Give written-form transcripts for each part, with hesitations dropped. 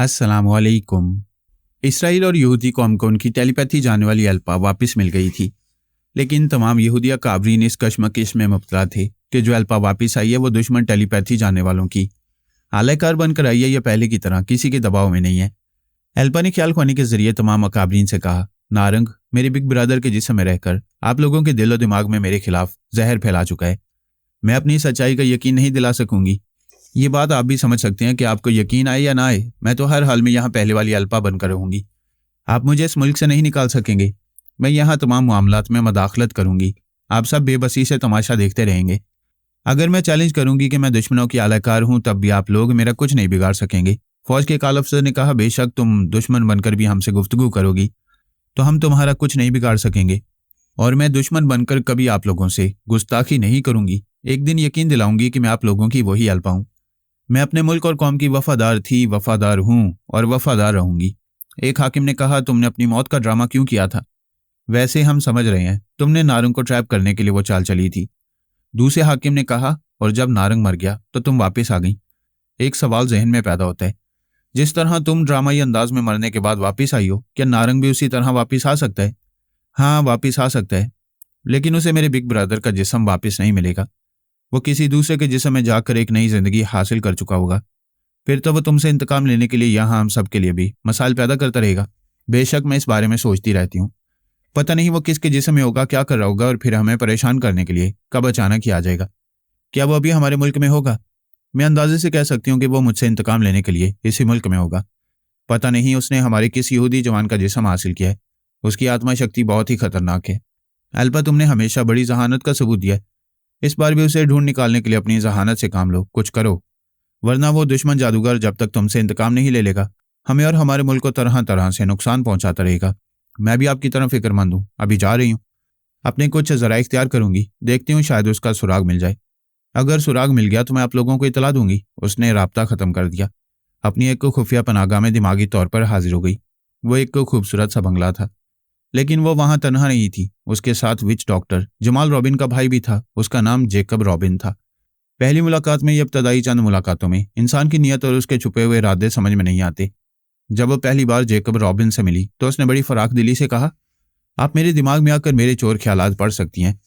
अस्सलामुअलैकुम। इसराइल और यहूदी कौम को उनकी टेलीपैथी जानने वाली अल्पा वापस मिल गई थी, लेकिन तमाम यहूदिया काबरीन इस कशमकश में मुब्तला थे कि जो अल्पा वापस आई है वो दुश्मन टेलीपैथी जानने वालों की आलाकार बनकर आई है या पहले की तरह किसी के दबाव में नहीं है। अल्पा ने ख्याल खुआनी के जरिए तमाम अकाबरीन से कहा, नारंग मेरे बिग ब्रदर के जिस्म में रहकर आप लोगों के दिलो दिमाग में मेरे खिलाफ जहर फैला चुका है। मैं अपनी सच्चाई का यकीन नहीं दिला सकूंगी। ये बात आप भी समझ सकते हैं कि आपको यकीन आए या ना आए, मैं तो हर हाल में यहाँ पहले वाली अल्पा बनकर रहूंगी। आप मुझे इस मुल्क से नहीं निकाल सकेंगे। मैं यहाँ तमाम मामलात में मदाखलत करूंगी। आप सब बेबसी से तमाशा देखते रहेंगे। अगर मैं चैलेंज करूंगी कि मैं दुश्मनों की आलाकार हूं, तब भी आप लोग मेरा कुछ नहीं बिगाड़ सकेंगे। फौज के काल अफसर ने कहा, बेशक तुम दुश्मन बनकर भी हमसे गुफ्तगू करोगी तो हम तुम्हारा कुछ नहीं बिगाड़ सकेंगे, और मैं दुश्मन बनकर कभी आप लोगों से गुस्ताखी नहीं करूंगी। एक दिन यकीन दिलाऊंगी कि मैं आप लोगों की वही अल्पा हूं। मैं अपने मुल्क और कौम की वफादार थी, वफादार हूं और वफादार रहूंगी। एक हाकिम ने कहा, तुमने अपनी मौत का ड्रामा क्यों किया था? वैसे हम समझ रहे हैं, तुमने नारंग को ट्रैप करने के लिए वो चाल चली थी। दूसरे हाकिम ने कहा, और जब नारंग मर गया तो तुम वापस आ गई। एक सवाल जहन में पैदा होता है, जिस तरह तुम ड्रामाई अंदाज में मरने के बाद वापस आई हो, क्या नारंग भी उसी तरह वापस आ सकता है? हाँ, वापस आ सकता है, लेकिन उसे मेरे बिग ब्रदर का जिस्म वापस नहीं मिलेगा। वो किसी दूसरे के जिस्म में जाकर एक नई जिंदगी हासिल कर चुका होगा। फिर तो वो तुमसे इंतकाम लेने के लिए यहाँ हम सब के लिए भी मसाइल पैदा करता रहेगा। बेशक मैं इस बारे में सोचती रहती हूँ। पता नहीं वो किसके जिस्म में होगा, क्या कर रहा होगा, और फिर हमें परेशान करने के लिए कब अचानक ही आ जाएगा। क्या वो अभी हमारे मुल्क में होगा? मैं अंदाजे से कह सकती हूँ कि वो मुझसे इंतकाम लेने के लिए इसी मुल्क में होगा। पता नहीं उसने हमारे किस यहूदी जवान का जिस्म हासिल किया है। उसकी आत्मा शक्ति बहुत ही खतरनाक है। अल्बा, तुमने हमेशा बड़ी जहानत का सबूत दिया है। इस बार भी उसे ढूंढ निकालने के लिए अपनी जहानत से काम लो, कुछ करो, वरना वो दुश्मन जादूगर जब तक तुमसे इंतकाम नहीं ले लेगा, हमें और हमारे मुल्क को तरह तरह से नुकसान पहुंचाता रहेगा। मैं भी आपकी तरह फिक्रमंद हूँ। अभी जा रही हूँ, अपने कुछ जरा इख्तियार करूंगी, देखती हूँ शायद उसका सुराग मिल जाए। अगर सुराग मिल गया तो मैं आप लोगों को इतला दूंगी। उसने राब्ता खत्म कर दिया। अपनी एक खुफिया पनाहगाह में दिमागी तौर पर हाजिर हो गई। वो एक खूबसूरत सा बंगला था, लेकिन वो वहां तनहा नहीं थी। उसके साथ विच डॉक्टर जमाल रॉबिन का भाई भी था। उसका नाम जेकब रॉबिन था। पहली मुलाकात में या इब्तदाई चंद मुलाकातों में इंसान की नीयत और उसके छुपे हुए इरादे समझ में नहीं आते। जब वो पहली बार जेकब रॉबिन से मिली तो उसने बड़ी फराख दिली से कहा, आप मेरे दिमाग में आकर मेरे चोर ख्यालात पढ़ सकती हैं।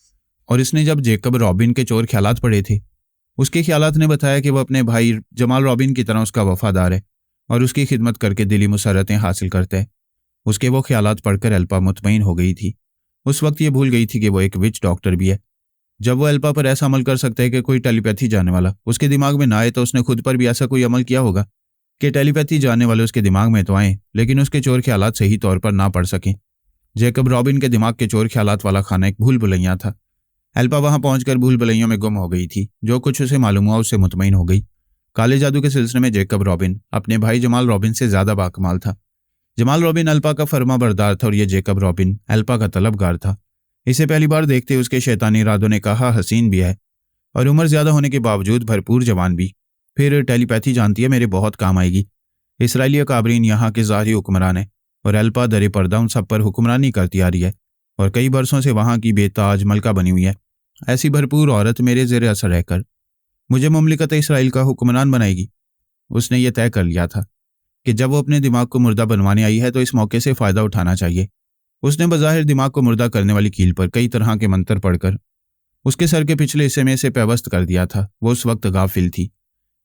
और इसने जब जेकब रॉबिन के चोर ख्यालात पढ़े थे, उसके ख्यालात ने बताया कि वह अपने भाई जमाल रॉबिन की तरह उसका वफादार है और उसकी खिदमत करके दिली मुसर्रतें हासिल करता है। उसके वो ख्यालात पढ़कर अल्पा मुतमईन हो गई थी। उस वक्त ये भूल गई थी कि वो एक विच डॉक्टर भी है। जब वो अल्पा पर ऐसा अमल कर सकता है कि कोई टेलीपैथी जानने वाला उसके दिमाग में ना आए, तो उसने खुद पर भी ऐसा कोई अमल किया होगा कि टेलीपैथी जानने वाले उसके दिमाग में तो आए, लेकिन उसके चोर ख्यालात सही तौर पर ना पढ़ सकें। जेकब रॉबिन के दिमाग के चोर ख्यालात वाला खाना एक भूल भुलैया था। अल्पा वहां पहुंचकर भूल भुलैयों में गुम हो गई थी। जो कुछ उसे मालूम हुआ उससे मुतमईन हो गई। काले जादू के सिलसिले में जेकब रॉबिन अपने भाई जमाल रॉबिन से ज्यादा बाकमाल था। जमाल रॉबिन अल्पा का फर्मा बरदार था और ये जेकब रॉबिन अल्पा का तलबगार था। इसे पहली बार देखते उसके शैतानी इरादों ने कहा, हसीन भी है और उम्र ज्यादा होने के बावजूद भरपूर जवान भी। फिर टेलीपैथी जानती है, मेरे बहुत काम आएगी। इसराइली अकाबरीन यहाँ के ज़ाहिरी हुक्मरान है और अल्पा दरे पर्दा उन सब पर हुक्मरानी करती आ रही है और कई बरसों से वहाँ की बेताज मलका बनी हुई है। ऐसी भरपूर औरत मेरे ज़ेर असर रहकर मुझे मुमलिकत इसराइल का हुक्मरान बनाएगी। उसने ये तय कर लिया था कि जब वो अपने दिमाग को मुर्दा बनवाने आई है तो इस मौके से फ़ायदा उठाना चाहिए। उसने बज़ाहिर दिमाग को मुर्दा करने वाली कील पर कई तरह के मंत्र पढ़कर उसके सर के पिछले हिस्से में से पेवस्त कर दिया था। वो उस वक्त गाफिल थी,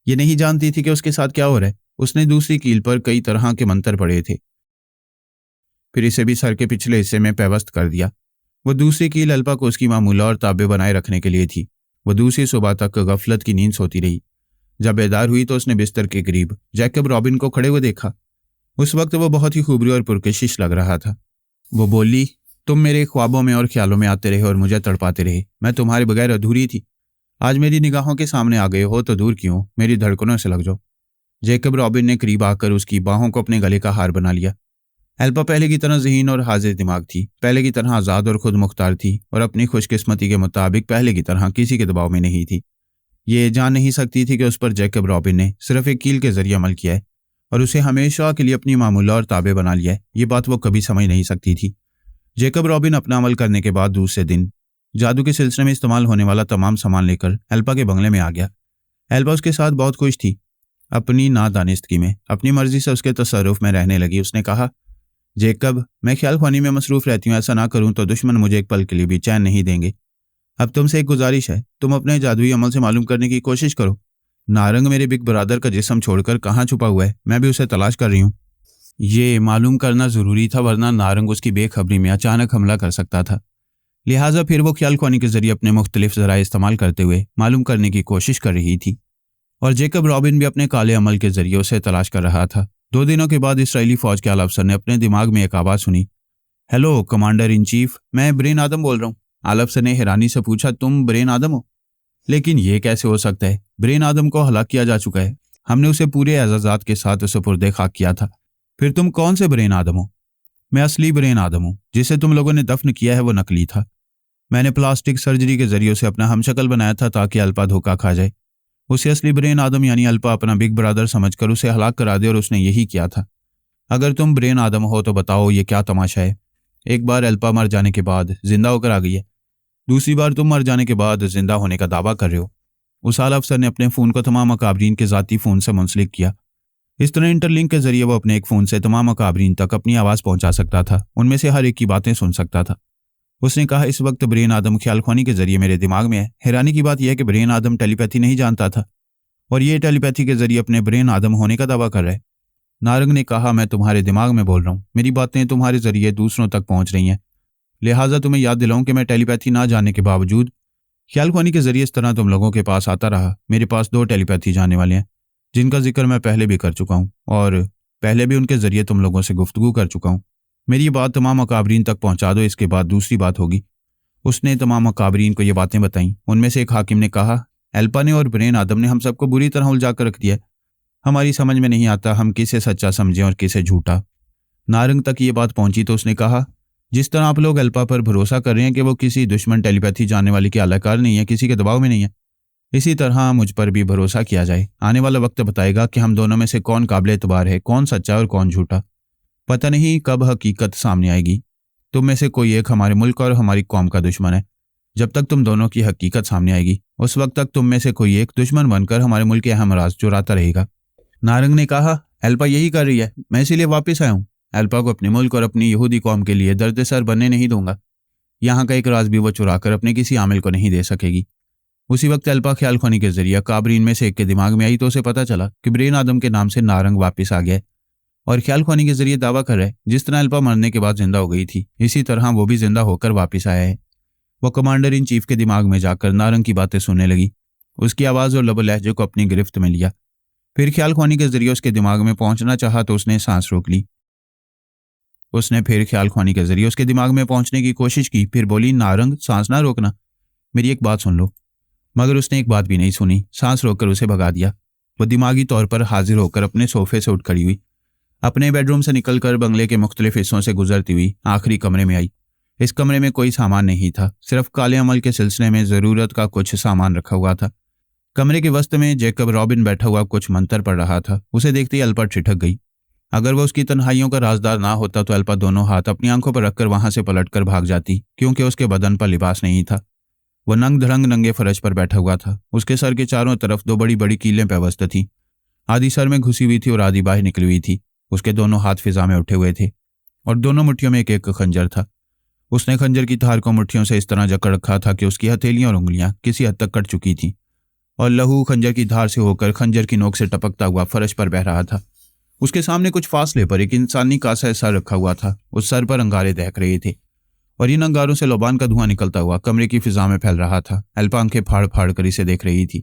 ये नहीं जानती थी कि उसके साथ क्या हो रहा है। उसने दूसरी कील पर कई तरह के मंत्र पढ़े थे, फिर इसे भी सर के पिछले हिस्से में पेवस्त कर दिया। वो दूसरी कील अल्पा को उसकी मामूला और ताबे बनाए रखने के लिए थी। वो दूसरी सुबह तक गफलत की नींद सोती रही। जब बेदार हुई तो उसने बिस्तर के करीब जैकब रॉबिन को खड़े हुए देखा। उस वक्त वो बहुत ही खूबरी और पुरकशिश लग रहा था। वो बोली, तुम मेरे ख्वाबों में और ख्यालों में आते रहे और मुझे तड़पाते रहे। मैं तुम्हारे बगैर अधूरी थी। आज मेरी निगाहों के सामने आ गए हो तो दूर क्यों, मेरी धड़कनों से लग जाओ। जेकब रॉबिन ने करीब आकर उसकी बाहों को अपने गले का हार बना लिया। अल्पा पहले की तरह ज़हीन और हाजिर दिमाग थी, पहले की तरह आज़ाद और खुद मुख्तार थी और अपनी खुशकिस्मती के मुताबिक पहले की तरह किसी के दबाव में नहीं थी। ये जान नहीं सकती थी कि उस पर जेकब रॉबिन ने सिर्फ एक कील के जरिए अमल किया है और उसे हमेशा के लिए अपनी मामूला और ताबे बना लिया है। ये बात वो कभी समझ नहीं सकती थी। जेकब रॉबिन अपना अमल करने के बाद दूसरे दिन जादू के सिलसिले में इस्तेमाल होने वाला तमाम सामान लेकर अल्पा के बंगले में आ गया। अल्पा उसके साथ बहुत खुश थी। अपनी नादानिस्तगी में अपनी मर्जी से उसके तसर्रुफ में रहने लगी। उसने कहा, जेकब, मैं ख्याल ख्वानी में मसरूफ़ रहती हूँ, ऐसा ना करूँ तो दुश्मन मुझे एक पल के लिए भी चैन नहीं देंगे। अब तुमसे एक गुजारिश है, तुम अपने जादुई अमल से मालूम करने की कोशिश करो। नारंग मेरे बिग ब्रदर का जिस्म छोड़कर कहाँ छुपा हुआ है, मैं भी उसे तलाश कर रही हूँ। ये मालूम करना ज़रूरी था, वरना नारंग उसकी बेखबरी में अचानक हमला कर सकता था। लिहाजा फिर वो ख्याल ख्वानी के जरिए अपने मुख्तलिफ ज़राए इस्तेमाल करते हुए मालूम करने की कोशिश कर रही थी, और जेकब रॉबिन भी अपने काले अमल के जरिए उसे तलाश कर रहा था। 2 दिनों के बाद इसराइली फ़ौज के आला अफसर ने अपने दिमाग में एक आवाज़ सुनी। हेलो कमांडर इन चीफ, मैं ब्रेन आदम बोल रहा हूँ। आला अफसर ने हैरानी से पूछा, तुम ब्रेन आदम हो? लेकिन ये कैसे हो सकता है? ब्रेन आदम को हलाक किया जा चुका है, हमने उसे पूरे एजाजात के साथ सुपुर्द खाक किया था। फिर तुम कौन से ब्रेन आदम हो? मैं असली ब्रेन आदम हूँ, जिसे तुम लोगों ने दफन किया है वो नकली था। मैंने प्लास्टिक सर्जरी के जरिए उसे अपना हमशक्ल बनाया था ताकि अल्पा धोखा खा जाए। उसे असली ब्रेन आदम यानी अल्पा अपना बिग ब्रदर समझकर उसे हलाक करा दे, और उसने यही किया था। अगर तुम ब्रेन आदम हो तो बताओ ये क्या तमाशा है? एक बार अल्पा मर जाने के बाद जिंदा होकर आ गई है, दूसरी बार तुम मर जाने के बाद जिंदा होने का दावा कर रहे हो। उस आला अफसर ने अपने फ़ोन को तमाम अकाबरीन के ज़ाती फ़ोन से मुंसलिक किया। इस तरह इंटरलिंक के जरिए वो अपने एक फ़ोन से तमाम अकाबरीन तक अपनी आवाज़ पहुंचा सकता था, उनमें से हर एक की बातें सुन सकता था। उसने कहा, इस वक्त ब्रेन आदम ख्याल ख्वानी के जरिए मेरे दिमाग में है। हैरानी की बात यह है कि ब्रेन आदम टेलीपैथी नहीं जानता था, और ये टेलीपैथी के जरिए अपने ब्रेन आदम होने का दावा कर रहा है। नारंग ने कहा, मैं तुम्हारे दिमाग में बोल रहा हूँ, मेरी बातें तुम्हारे जरिए दूसरों तक पहुंच रही हैं। लिहाजा तुम्हें याद दिलाऊं कि मैं टेलीपैथी ना जानने के बावजूद ख्याल ख्वानी के जरिए इस तरह तुम लोगों के पास आता रहा। मेरे पास 2 टेलीपैथी जानने वाले हैं, जिनका जिक्र मैं पहले भी कर चुका हूँ, और पहले भी उनके जरिए तुम लोगों से गुफ्तगू कर चुका हूँ। मेरी ये बात तमाम अकाबरीन तक पहुंचा दो, इसके बाद दूसरी बात होगी। उसने तमाम अकाबरीन को ये बातें बताईं। उनमें से एक हाकिम ने कहा, एल्पा ने और ब्रेन आदम ने हम सबको बुरी तरह उलझा कर रख दिया है। हमारी समझ में नहीं आता हम किसे सच्चा समझें और किसे झूठा। नारंग तक ये बात पहुंची तो उसने कहा, जिस तरह आप लोग अल्पा पर भरोसा कर रहे हैं कि वो किसी दुश्मन टेलीपैथी जानने वाले की आलाकार नहीं है, किसी के दबाव में नहीं है, इसी तरह मुझ पर भी भरोसा किया जाए। आने वाला वक्त बताएगा कि हम दोनों में से कौन काबिल एतबार है, कौन सच्चा और कौन झूठा। पता नहीं कब हकीकत सामने आएगी। तुम में से कोई एक हमारे मुल्क और हमारी कौम का दुश्मन है। जब तक तुम दोनों की हकीकत सामने आएगी, उस वक्त तक तुम में से कोई एक दुश्मन बनकर हमारे मुल्क के अहम राज चुराता रहेगा। नारंग ने कहा, एल्पा यही कर रही है, मैं इसीलिए वापस आया हूँ। एल्पा को अपने मुल्क और अपनी यहूदी कौम के लिए दर्द सर बनने नहीं दूंगा। यहाँ का एक राज भी वो चुराकर अपने किसी आमिल को नहीं दे सकेगी। उसी वक्त एल्पा ख्याल ख्वानी के जरिए काबरीन में से एक के दिमाग में आई तो उसे पता चला कि ब्रेन आदम के नाम से नारंग वापस आ गया है, और ख्याल ख्वानी के जरिए दावा कर रहा है जिस तरह एल्पा मरने के बाद जिंदा हो गई थी, इसी तरह वो भी जिंदा होकर वापस आया है। वो कमांडर इन चीफ के दिमाग में जाकर नारंग की बातें सुनने लगी, उसकी आवाज़ और लबो लहजे को अपनी गिरफ्त में लिया। फिर ख्याल ख्वानी के जरिए उसके दिमाग में पहुंचना चाहा तो उसने सांस रोक ली। उसने फिर ख्याल ख्वानी के जरिए उसके दिमाग में पहुंचने की कोशिश की, फिर बोली, नारंग सांस ना रोकना, मेरी एक बात सुन लो। मगर उसने एक बात भी नहीं सुनी, सांस रोककर उसे भगा दिया। वो दिमागी तौर पर हाजिर होकर अपने सोफे से उठ खड़ी हुई, अपने बेडरूम से निकलकर बंगले के मुख्तलिफ हिस्सों से गुजरती हुई आखिरी कमरे में आई। इस कमरे में कोई सामान नहीं था, सिर्फ काले अमल के सिलसिले में ज़रूरत का कुछ सामान रखा हुआ था। कमरे के वस्त में जेकब रॉबिन बैठा हुआ कुछ मंतर पढ़ रहा था। उसे देखते ही अल्पा ठिठक गई। अगर वो उसकी तन्हाइयों का राजदार ना होता तो अल्पा दोनों हाथ अपनी आंखों पर रखकर वहां से पलटकर भाग जाती, क्योंकि उसके बदन पर लिबास नहीं था। वह नंग धड़ंग नंगे फर्श पर बैठा हुआ था। उसके सर के चारों तरफ 2 बड़ी बड़ी कीलें पेवस्त थीं, आधी सर में घुसी हुई थी और आधी बाहर निकली हुई थी। उसके दोनों हाथ फिजा में उठे हुए थे और दोनों मुट्ठियों में एक एक खंजर था। उसने खंजर की धार को मुट्ठियों से इस तरह जकड़ रखा था कि उसकी हथेलियां और उंगलियां किसी हद तक कट चुकी थीं, और लहू खंजर की धार से होकर खंजर की नोक से टपकता हुआ फर्श पर बह रहा था। उसके सामने कुछ फासले पर एक इंसानी कासा सर रखा हुआ था। उस सर पर अंगारे दहक रहे थे और इन अंगारों से लोबान का धुआं निकलता हुआ कमरे की फिजा में फैल रहा था। अल्पा आंखें फाड़ फाड़ कर इसे देख रही थी।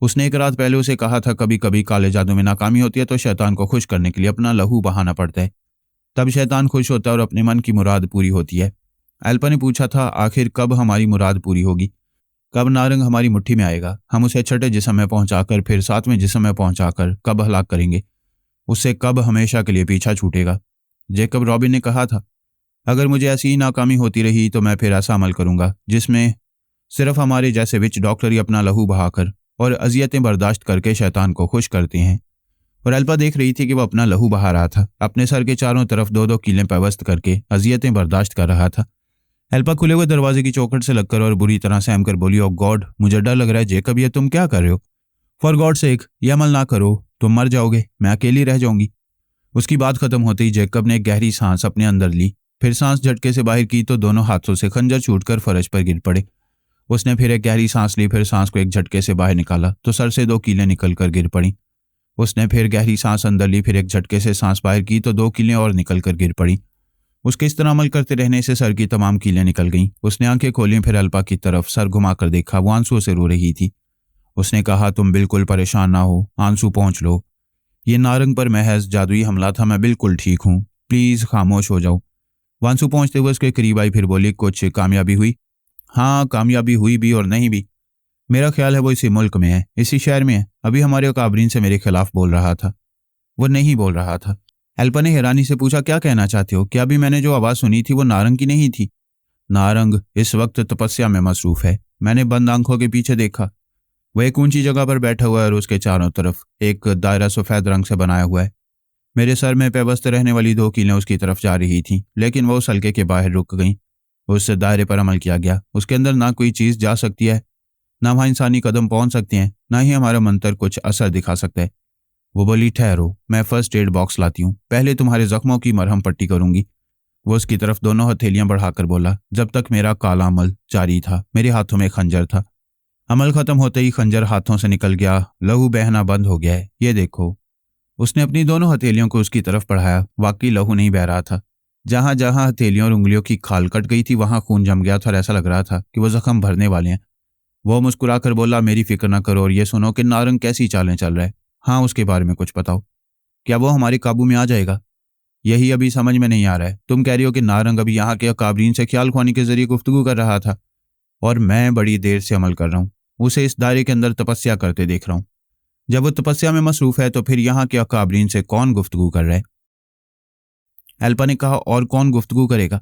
उसने एक रात पहले उसे कहा था, कभी कभी काले जादू में नाकामी होती है तो शैतान को खुश करने के लिए अपना लहू बहाना पड़ता है, तब शैतान खुश होता है और अपने मन की मुराद पूरी होती है। अल्पा ने पूछा था, आखिर कब हमारी मुराद पूरी होगी? कब नारंग हमारी मुट्ठी में आएगा? हम उसे छठे जिस्म में पहुंचाकर फिर 7वें जिस्म में पहुंचाकर कब हलाक करेंगे? उससे कब हमेशा के लिए पीछा छूटेगा? जेकब रॉबिन ने कहा था, अगर मुझे ऐसी ही नाकामी होती रही तो मैं फिर ऐसा अमल करूंगा जिसमें सिर्फ हमारे जैसे विच डॉक्टर ही अपना लहू बहाकर और अजियतें बर्दाश्त करके शैतान को खुश करते हैं। और अल्पा देख रही थी कि वह अपना लहू बहा रहा था, अपने सर के चारों तरफ 2-2 कीलें पेवस्त करके अजियतें बर्दाश्त कर रहा था। अल्पा खुले हुए दरवाजे की चौखट से लगकर और बुरी तरह सहम कर बोली, ओ गॉड, मुझे डर लग रहा है जेकब, ये तुम क्या कर रहे हो? फॉर गॉड सेक, ये अमल ना करो, तुम मर जाओगे, मैं अकेली रह जाऊंगी। उसकी बात खत्म होते ही जैकब ने एक गहरी सांस अपने अंदर ली, फिर सांस झटके से बाहर की तो दोनों हाथों से खंजर छूटकर फर्श पर गिर पड़े। उसने फिर एक गहरी सांस ली, फिर सांस को एक झटके से बाहर निकाला तो सर से 2 कीलें निकलकर गिर पड़ी। उसने फिर गहरी सांस अंदर ली, फिर एक झटके से सांस बाहर की तो 2 कीलें और निकलकर गिर पड़ी। उसके इस तरह अमल करते रहने से सर की तमाम कीलें निकल गईं। उसने आंखें खोली, फिर अल्पा की तरफ सर घुमाकर देखा। वो आंसुओं से रो रही थी। उसने कहा, तुम बिल्कुल परेशान ना हो, आंसू पोंछ लो। ये नारंग पर महज जादुई हमला था, मैं बिल्कुल ठीक हूँ, प्लीज खामोश हो जाओ। वांसु पहुंचते हुए उसके करीब आई, फिर बोली, कुछ कामयाबी हुई? हाँ, कामयाबी हुई भी और नहीं भी। मेरा ख्याल है वो इसी मुल्क में है, इसी शहर में है। अभी हमारे काबरीन से मेरे खिलाफ बोल रहा था। वो नहीं बोल रहा था। एल्पा ने हैरानी से पूछा, क्या कहना चाहते हो? क्या अभी मैंने जो आवाज़ सुनी थी वो नारंग की नहीं थी? नारंग इस वक्त तपस्या में मसरूफ है। मैंने बंद आंखों के पीछे देखा। वह एक ऊंची जगह पर बैठा हुआ है और उसके चारों तरफ एक दायरा सफ़ेद रंग से बनाया हुआ है। मेरे सर में पेवस्त रहने वाली 2 कीलें उसकी तरफ जा रही थीं, लेकिन वो उस हल्के के बाहर रुक गईं। उस दायरे पर अमल किया गया। उसके अंदर ना कोई चीज़ जा सकती है, ना वहाँ इंसानी कदम पहुंच सकते हैं, ना ही हमारा मंत्र कुछ असर दिखा सकता है। वो बोली, ठहरो, मैं फर्स्ट एड बॉक्स लाती हूँ, पहले तुम्हारे जख्मों की मरहम पट्टी करूंगी। वो उसकी तरफ दोनों हथेलियां बढ़ाकर बोला, जब तक मेरा काला अमल जारी था मेरे हाथों में खंजर था। अमल खत्म होते ही खंजर हाथों से निकल गया, लहू बहना बंद हो गया है, ये देखो। उसने अपनी दोनों हथेलियों को उसकी तरफ बढ़ाया। वाकई लहू नहीं बह रहा था। जहां जहां हथेलियों और उंगलियों की खाल कट गई थी वहां खून जम गया था और ऐसा लग रहा था कि वो जख्म भरने वाले हैं। वो मुस्कुराकर बोला, मेरी फिक्र ना करो और ये सुनो कि नारंग कैसी चालें चल रहा है। हाँ, उसके बारे में कुछ बताओ। क्या वो हमारे काबू में आ जाएगा? यही अभी समझ में नहीं आ रहा है। तुम कह रही हो कि नारंग अभी यहाँ के काबरीन से ख्याल ख्वानी के जरिए गुफ्तगू कर रहा था और मैं बड़ी देर से अमल कर रहा हूँ, उसे इस दायरे के अंदर तपस्या करते देख रहा हूँ। जब वो तपस्या में मसरूफ है तो फिर यहाँ के अकाबरीन से कौन गुफ्तगू कर रहा है? एल्पा ने कहा, और कौन गुफ्तगू करेगा?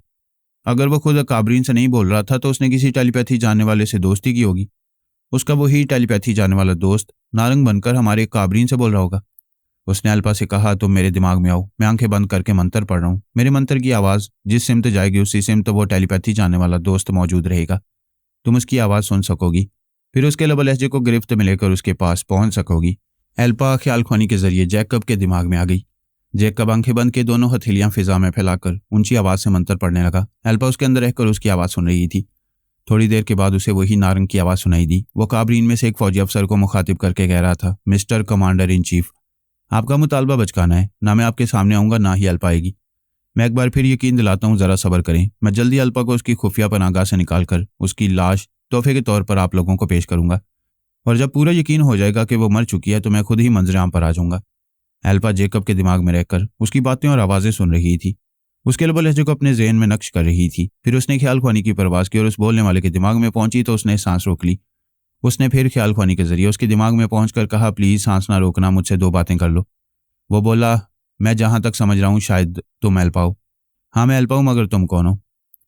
अगर वो खुद अकाबरीन से नहीं बोल रहा था तो उसने किसी टेलीपैथी जानने वाले से दोस्ती की होगी। उसका वही टेलीपैथी जानने वाला दोस्त नारंग बनकर हमारे काबरीन से बोल रहा होगा। उसने एल्पा से कहा, तुम मेरे दिमाग में आओ, मैं आंखें बंद करके मंत्र पढ़ रहा हूँ। मेरे मंत्र की आवाज़ जिस सिमत जाएगी उसी सिमत वो टेलीपैथी जानने वाला दोस्त मौजूद रहेगा। तुम उसकी आवाज़ सुन सकोगी, फिर उसके लब लहजे को गिरफ्त में लेकर उसके पास पहुंच सकोगी। एल्पा ख्याल ख्वानी के जरिए जैकब के दिमाग में आ गई। जैकब आंखें बंद के दोनों हथेलियां फिजा में फैलाकर ऊंची आवाज़ से मंत्र पढ़ने लगा। एल्पा उसके अंदर रहकर उसकी आवाज़ सुन रही थी। थोड़ी देर के बाद उसे वही नारंग की आवाज़ सुनाई दी। वो काबरीन में से एक फौजी अफसर को मुखातिब करके कह रहा था, मिस्टर कमांडर इन चीफ, आपका मुतालबा बचकाना है। ना मैं आपके सामने आऊँगा ना ही एल्पा आएगी। मैं एक बार फिर यकीन दिलाता हूँ, ज़रा सब्र करें। मैं जल्दी एल्पा को उसकी खुफिया पनाहगाह से निकालकर उसकी लाश तोहफे के तौर पर आप लोगों को पेश करूंगा, और जब पूरा यकीन हो जाएगा कि वो मर चुकी है तो मैं खुद ही मंजर-आम पर आ जाऊंगा। एल्पा जैकब के दिमाग में रहकर उसकी बातें और आवाज़ें सुन रही थी। उसके लब लहजे को अपने जहन में नक्श कर रही थी। फिर उसने ख्याल ख्वानी की परवाज़ की और उस बोलने वाले के दिमाग में पहुंची तो उसने सांस रोक ली। उसने फिर ख्याल ख्वानी के जरिए उसके दिमाग में पहुंचकर कहा, प्लीज़ सांस ना रोकना, मुझसे 2 बातें कर लो। वो बोला, मैं जहाँ तक समझ रहा हूँ शायद तुम एल्पा हो। हाँ, मैं एल्पा हूँ, मगर तुम कौन हो?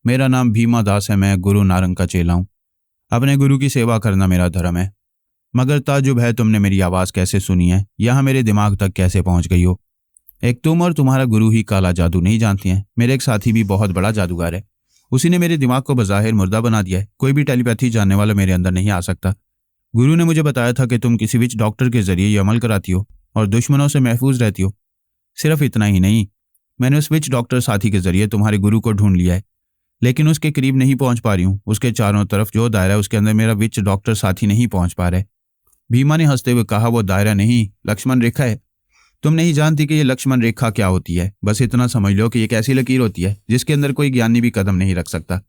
मेरा नाम भीमा दास है, मैं गुरु नारंग का चेला हूँ। अपने गुरु की सेवा करना मेरा धर्म है। मगर ताजुब है, तुमने मेरी आवाज़ कैसे सुनी है, यहाँ मेरे दिमाग तक कैसे पहुँच गई हो? एक तुम और तुम्हारा गुरु ही काला जादू नहीं जानती हैं। मेरे एक साथी भी बहुत बड़ा जादूगर है। उसी ने मेरे दिमाग को बज़ाहिर मुर्दा बना दिया है। कोई भी टेलीपैथी जानने वाला मेरे अंदर नहीं आ सकता। गुरु ने मुझे बताया था कि तुम किसी विच डॉक्टर के जरिए ये अमल कराती हो और दुश्मनों से महफूज रहती हो। सिर्फ इतना ही नहीं, मैंने उस विच डॉक्टर साथी के जरिए तुम्हारे गुरु को ढूंढ लिया है, लेकिन उसके करीब नहीं पहुंच पा रही हूँ। उसके चारों तरफ जो दायरा है उसके अंदर मेरा विच डॉक्टर साथी नहीं पहुंच पा रहा है। भीमा ने हंसते हुए कहा, वो दायरा नहीं, लक्ष्मण रेखा है। तुम नहीं जानती कि ये लक्ष्मण रेखा क्या होती है। बस इतना समझ लो कि एक ऐसी लकीर होती है जिसके अंदर कोई ज्ञानी भी कदम नहीं रख सकता।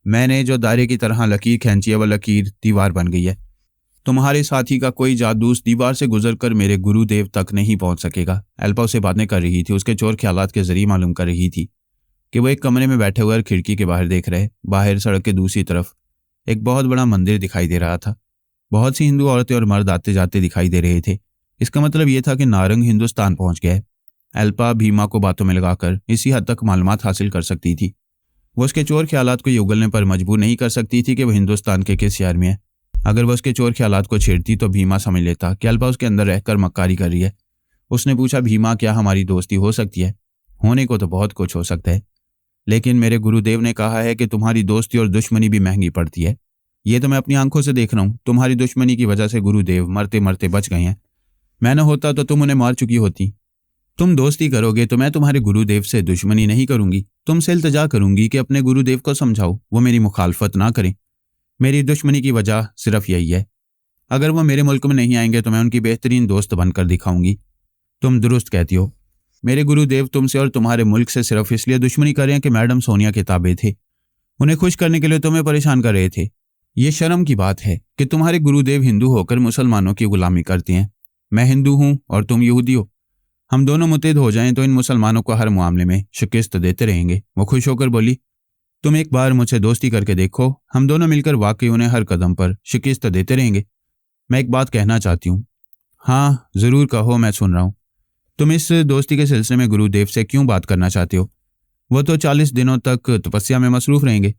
मैंने जो दायरे की तरह लकीर खींची है वह लकीर दीवार बन गई है। तुम्हारे साथी का कोई जादूस दीवार से गुजरकर मेरे गुरुदेव तक नहीं पहुंच सकेगा। एल्पा उसे बातें कर रही थी, उसके चोर ख्यालात के जरिए मालूम कर रही थी कि वो एक कमरे में बैठे हुए खिड़की के बाहर देख रहे। बाहर सड़क के दूसरी तरफ एक बहुत बड़ा मंदिर दिखाई दे रहा था। बहुत सी हिंदू औरतें और मर्द आते जाते दिखाई दे रहे थे। इसका मतलब यह था कि नारंग हिंदुस्तान पहुंच गया है। एल्पा भीमा को बातों में लगाकर इसी हद तक मालूमात हासिल कर सकती थी। वो उसके चोर ख्यालात को ये उगलने पर मजबूर नहीं कर सकती थी कि वह हिंदुस्तान के किस शहर में है। अगर वह उसके चोर ख्यालात को छेड़ती तो भीमा समझ लेता कि एल्पा उसके अंदर रहकर मक्कारी कर रही है। उसने पूछा, भीमा, क्या हमारी दोस्ती हो सकती है? होने को तो बहुत कुछ हो सकता है, लेकिन मेरे गुरुदेव ने कहा है कि तुम्हारी दोस्ती और दुश्मनी भी महंगी पड़ती है। ये तो मैं अपनी आंखों से देख रहा हूँ। तुम्हारी दुश्मनी की वजह से गुरुदेव मरते मरते बच गए हैं। मैं न होता तो तुम उन्हें मार चुकी होती। तुम दोस्ती करोगे तो मैं तुम्हारे गुरुदेव से दुश्मनी नहीं करूंगी। तुमसे इल्तिजा करूंगी कि अपने गुरुदेव को समझाओ वो मेरी मुखालफत ना करें। मेरी दुश्मनी की वजह सिर्फ यही है। अगर वो मेरे मुल्क में नहीं आएंगे तो मैं उनकी बेहतरीन दोस्त बनकर दिखाऊंगी। तुम दुरुस्त कहती हो। मेरे गुरुदेव तुमसे और तुम्हारे मुल्क से सिर्फ इसलिए दुश्मनी कर रहे हैं कि मैडम सोनिया के ताबे थे। उन्हें खुश करने के लिए तुम्हें परेशान कर रहे थे। ये शर्म की बात है कि तुम्हारे गुरुदेव हिंदू होकर मुसलमानों की गुलामी करते हैं। मैं हिंदू हूं और तुम यहूदी हो। हम दोनों मुत्तहिद हो जाएं तो इन मुसलमानों को हर मामले में शिकस्त देते रहेंगे। वो खुश होकर बोली, तुम एक बार मुझसे दोस्ती करके देखो, हम दोनों मिलकर वाकई उन्हें हर कदम पर शिकस्त देते रहेंगे। मैं एक बात कहना चाहती हूँ। हाँ ज़रूर कहो, मैं सुन रहा हूँ। तुम इस दोस्ती के सिलसिले में गुरुदेव से क्यों बात करना चाहते हो? वो तो 40 दिनों तक तपस्या में मसरूफ रहेंगे।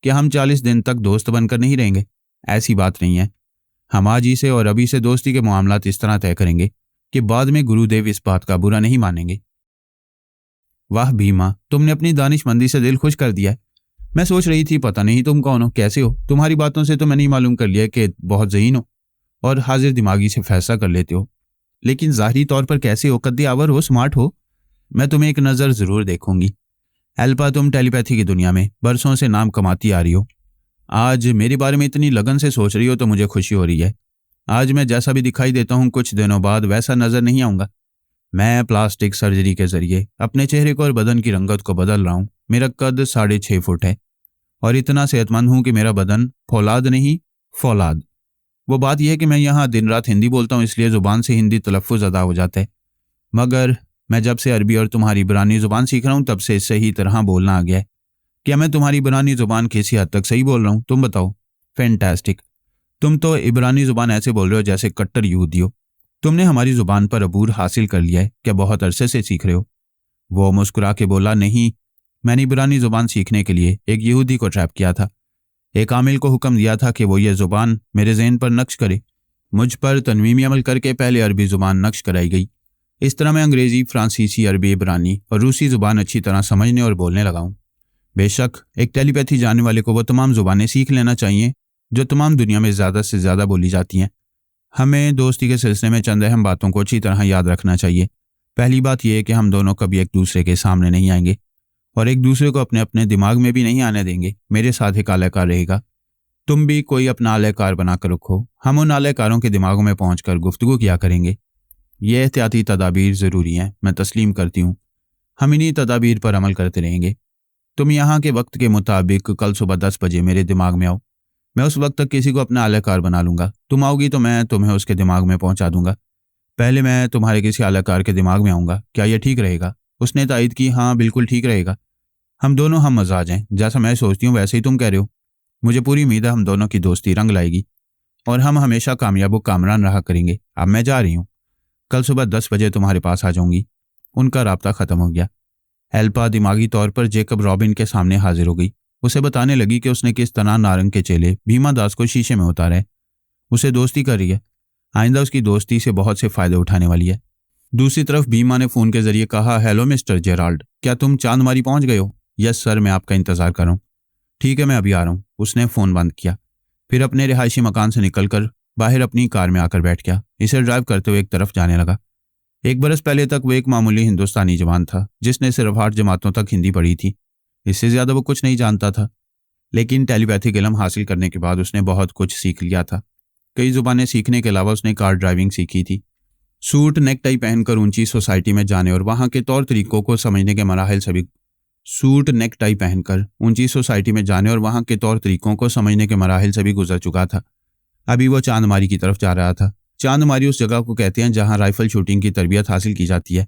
क्या हम 40 दिन तक दोस्त बनकर नहीं रहेंगे? ऐसी बात नहीं है। हम आज ही से और अभी से दोस्ती के मामलात इस तरह तय करेंगे कि बाद में गुरुदेव इस बात का बुरा नहीं मानेंगे। वाह भीमा, तुमने अपनी दानिशमंदी से दिल खुश कर दिया है। मैं सोच रही थी पता नहीं तुम कौन हो, कैसे हो। तुम्हारी बातों से तो मैंने मालूम कर लिया कि बहुत ज़हीन हो और हाजिर दिमागी से फैसला कर लेते हो। लेकिन ज़ाहिरी तौर पर कैसे हो? कद्दे-आवर हो, स्मार्ट हो। मैं तुम्हें एक नज़र ज़रूर देखूंगी। एल्पा, तुम टेलीपैथी की दुनिया में बरसों से नाम कमाती आ रही हो। आज मेरे बारे में इतनी लगन से सोच रही हो तो मुझे खुशी हो रही है। आज मैं जैसा भी दिखाई देता हूँ कुछ दिनों बाद वैसा नजर नहीं आऊंगा। मैं प्लास्टिक सर्जरी के जरिए अपने चेहरे को और बदन की रंगत को बदल रहा हूँ। मेरा कद 6.5 फुट है और इतना सेहतमंद हूँ कि मेरा बदन फौलाद नहीं फौलाद। वो बात यह है कि मैं यहाँ दिन रात हिंदी बोलता हूँ, इसलिए ज़ुबान से हिंदी तलफ़्फ़ुज़ अदा हो जाता है। मगर मैं जब से अरबी और तुम्हारी इब्रानी ज़ुबान सीख रहा हूँ तब से सही तरह बोलना आ गया है। क्या मैं तुम्हारी इब्रानी ज़ुबान किसी हद तक सही बोल रहा हूँ? तुम बताओ। फैंटास्टिक। तुम तो इब्रानी ज़ुबान ऐसे बोल रहे हो जैसे कट्टर यहूदी हो। तुमने हमारी ज़ुबान पर अबूर हासिल कर लिया है। क्या बहुत अरसे से सीख रहे हो? वो मुस्कुरा के बोला, नहीं, मैंने इब्रानी ज़ुबान सीखने के लिए एक यहूदी को ट्रैप किया था। एक आमिल को हुक्म दिया था कि वो ये ज़ुबान मेरे ज़हन पर नक्श करे। मुझ पर तनवीमी अमल करके पहले अरबी ज़ुबान नक्श कराई गई। इस तरह मैं अंग्रेज़ी, फ्रांसीसी, अरबी, इब्रानी और रूसी ज़ुबान अच्छी तरह समझने और बोलने लगा हूँ। बेशक एक टेलीपैथी जानने वाले को वो तमाम ज़ुबानें सीख लेना चाहिए जो तमाम दुनिया में ज़्यादा से ज़्यादा बोली जाती हैं। हमें दोस्ती के सिलसिले में चंद अहम बातों को अच्छी तरह याद रखना चाहिए। पहली बात यह है कि हम दोनों कभी एक दूसरे के सामने नहीं आएंगे और एक दूसरे को अपने अपने दिमाग में भी नहीं आने देंगे। मेरे साथ एक आलाकार रहेगा, तुम भी कोई अपना आलाकार बनाकर रखो। हम उन आलाकारों के दिमागों में पहुंचकर गुफ्तगू किया करेंगे। ये एहतियाती तदाबीर ज़रूरी हैं, मैं तस्लीम करती हूँ। हम इन्हीं तदाबीर पर अमल करते रहेंगे। तुम यहाँ के वक्त के मुताबिक कल सुबह 10 बजे मेरे दिमाग में आओ। मैं उस वक्त तक किसी को अपना आलाकार बना लूँगा। तुम आओगी तो मैं तुम्हें उसके दिमाग में पहुँचा दूंगा। पहले मैं तुम्हारे किसी आलाकार के दिमाग में आऊँगा। क्या यह ठीक रहेगा? उसने तायद की, हाँ बिल्कुल ठीक रहेगा। हम दोनों हम मजाज हैं। जैसा मैं सोचती हूँ वैसे ही तुम कह रहे हो। मुझे पूरी उम्मीद है हम दोनों की दोस्ती रंग लाएगी और हम हमेशा कामयाब व कामरान रहा करेंगे। अब मैं जा रही हूँ। कल सुबह 10 बजे तुम्हारे पास आ जाऊंगी। उनका राब्ता ख़त्म हो गया। एल्पा दिमागी तौर पर जेकब रॉबिन के सामने हाजिर हो गई। उसे बताने लगी कि उसने किस तरह नारंग के चेले भीमा दास को शीशे में उतारा है। उसे दोस्ती कर रही है। आइंदा उसकी दोस्ती से बहुत से फ़ायदे उठाने वाली है। दूसरी तरफ भीमा ने फ़ोन के जरिए कहा, हेलो मिस्टर जेराल्ड, क्या तुम चांदमारी पहुंच गए हो? यस सर, मैं आपका इंतज़ार कर रहा हूँ। ठीक है, मैं अभी आ रहा हूँ। उसने फ़ोन बंद किया, फिर अपने रिहायशी मकान से निकलकर बाहर अपनी कार में आकर बैठ गया। इसे ड्राइव करते हुए एक तरफ जाने लगा। 1 बरस पहले तक वो एक मामूली हिंदुस्तानी जवान था जिसने सिर्फ 8 जमातों तक हिंदी पढ़ी थी। इससे ज़्यादा वो कुछ नहीं जानता था। लेकिन टेलीपैथिक इल्म हासिल करने के बाद उसने बहुत कुछ सीख लिया था। कई ज़ुबानें सीखने के अलावा उसने कार ड्राइविंग सीखी थी। सूट नेकटाई पहनकर ऊंची सोसाइटी में जाने और वहाँ के तौर तरीकों को समझने के मराहिल से भी गुजर चुका था। अभी वो चांदमारी की तरफ जा रहा था। चांदमारी उस जगह को कहते हैं जहाँ राइफल शूटिंग की तरबियत हासिल की जाती है।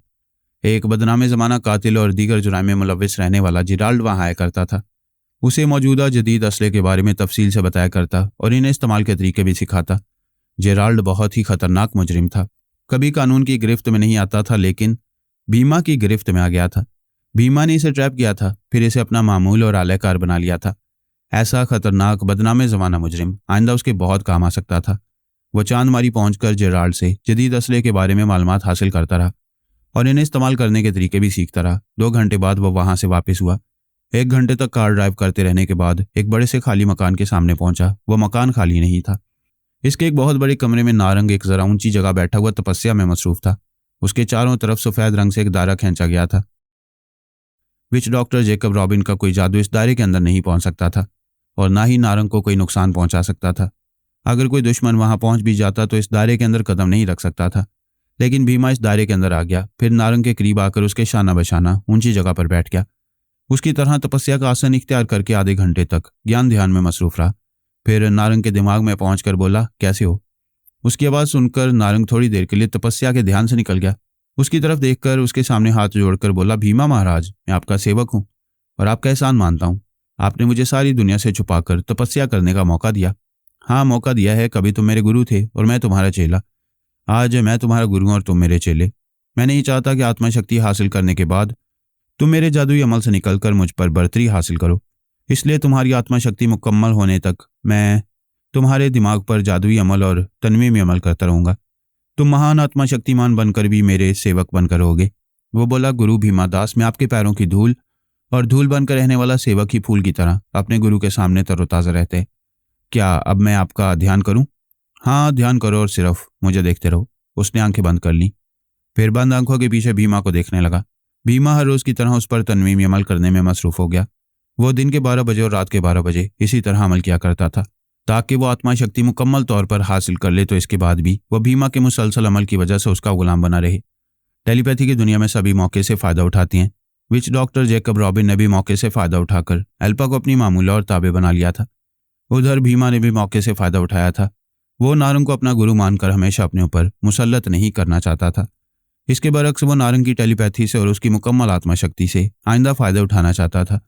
एक बदनामे ज़माना कातिल और दीगर जुराइम में मुलव्विस रहने वाला जेराल्ड वहाँ आया करता था। उसे मौजूदा जदीद असले के बारे में तफसील से बताया करता और इन्हें इस्तेमाल के तरीके भी सिखाता। जेराल्ड बहुत ही खतरनाक मुजरिम था। कभी कानून की गिरफ्त में नहीं आता था, लेकिन भीमा की गिरफ्त में आ गया था। भीमा ने इसे ट्रैप किया था, फिर इसे अपना मामूल और आलाकार बना लिया था। ऐसा खतरनाक बदनामे ज़माना मुजरिम आइंदा उसके बहुत काम आ सकता था। वह चांदमारी पहुंचकर जेराल्ड से जदीद असले के बारे में मालूमात हासिल करता रहा और इन्हें इस्तेमाल करने के तरीके भी सीखता रहा। 2 घंटे बाद वह वहां से वापस हुआ। 1 घंटे तक कार ड्राइव करते रहने के बाद एक बड़े से खाली मकान के सामने पहुंचा। वह मकान खाली नहीं था। इसके एक बहुत बड़े कमरे में नारंग एक जरा ऊंची जगह बैठा हुआ तपस्या में मसरूफ था। उसके चारों तरफ सफेद रंग से एक दायरा खींचा गया था। विच डॉक्टर जेकब रॉबिन का कोई जादू इस दायरे के अंदर नहीं पहुंच सकता था और ना ही नारंग को कोई नुकसान पहुंचा सकता था। अगर कोई दुश्मन वहां पहुंच भी जाता तो इस दायरे के अंदर कदम नहीं रख सकता था। लेकिन भीमा इस दायरे के अंदर आ गया, फिर नारंग के करीब आकर उसके शाना बशाना ऊंची जगह पर बैठ गया। उसकी तरह तपस्या का आसन इख्तियार करके आधे घंटे तक ज्ञान ध्यान में मसरूफ रहा। फिर नारंग के दिमाग में पहुंचकर बोला, कैसे हो? उसकी आवाज़ सुनकर नारंग थोड़ी देर के लिए तपस्या के ध्यान से निकल गया। उसकी तरफ देखकर उसके सामने हाथ जोड़कर बोला, भीमा महाराज, मैं आपका सेवक हूँ और आपका एहसान मानता हूँ। आपने मुझे सारी दुनिया से छुपाकर तपस्या करने का मौका दिया। हाँ, मौका दिया है। कभी तुम मेरे गुरु थे और मैं तुम्हारा चेला। आज मैं तुम्हारा गुरु और तुम मेरे चेले। मैं नहीं चाहता कि आत्मशक्ति हासिल करने के बाद तुम मेरे जादुई अमल से निकलकर मुझ पर बढ़तरी हासिल करो। इसलिए तुम्हारी आत्मशक्ति मुकम्मल होने तक मैं तुम्हारे दिमाग पर जादुई अमल और तन्वीमी अमल करता रहूंगा। तुम महान आत्मशक्तिमान बनकर भी मेरे सेवक बनकर रहोगे। वो बोला, गुरु भीमा दास, मैं आपके पैरों की धूल और धूल बनकर रहने वाला सेवक ही फूल की तरह अपने गुरु के सामने तरोताज़ा रहते हैं। क्या अब मैं आपका ध्यान करूं? हाँ, ध्यान करो और सिर्फ मुझे देखते रहो। उसने आंखें बंद कर ली, फिर बंद आंखों के पीछे भीमा को देखने लगा। भीमा हर रोज की तरह उस पर तन्वीमी अमल करने में मसरूफ हो गया। वो दिन के 12 बजे और रात के 12 बजे इसी तरह अमल किया करता था ताकि वो आत्मा शक्ति मुकम्मल तौर पर हासिल कर ले, तो इसके बाद भी वह भीमा के मुसलसल अमल की वजह से उसका गुलाम बना रहे। टेलीपैथी की दुनिया में सभी मौके से फ़ायदा उठाती हैं। विच डॉक्टर जेकब रॉबिन ने भी मौके से फ़ायदा उठाकर एल्पा को अपनी मामूला और ताबे बना लिया था। उधर भीमा ने भी मौके से फ़ायदा उठाया था। वो नारंग को अपना गुरु मानकर हमेशा अपने ऊपर मुसल्लत नहीं करना चाहता था। इसके बरक्स वो नारंग की टेलीपैथी से और उसकी मुकम्मल आत्मशक्ति से आइंदा फ़ायदा उठाना चाहता था।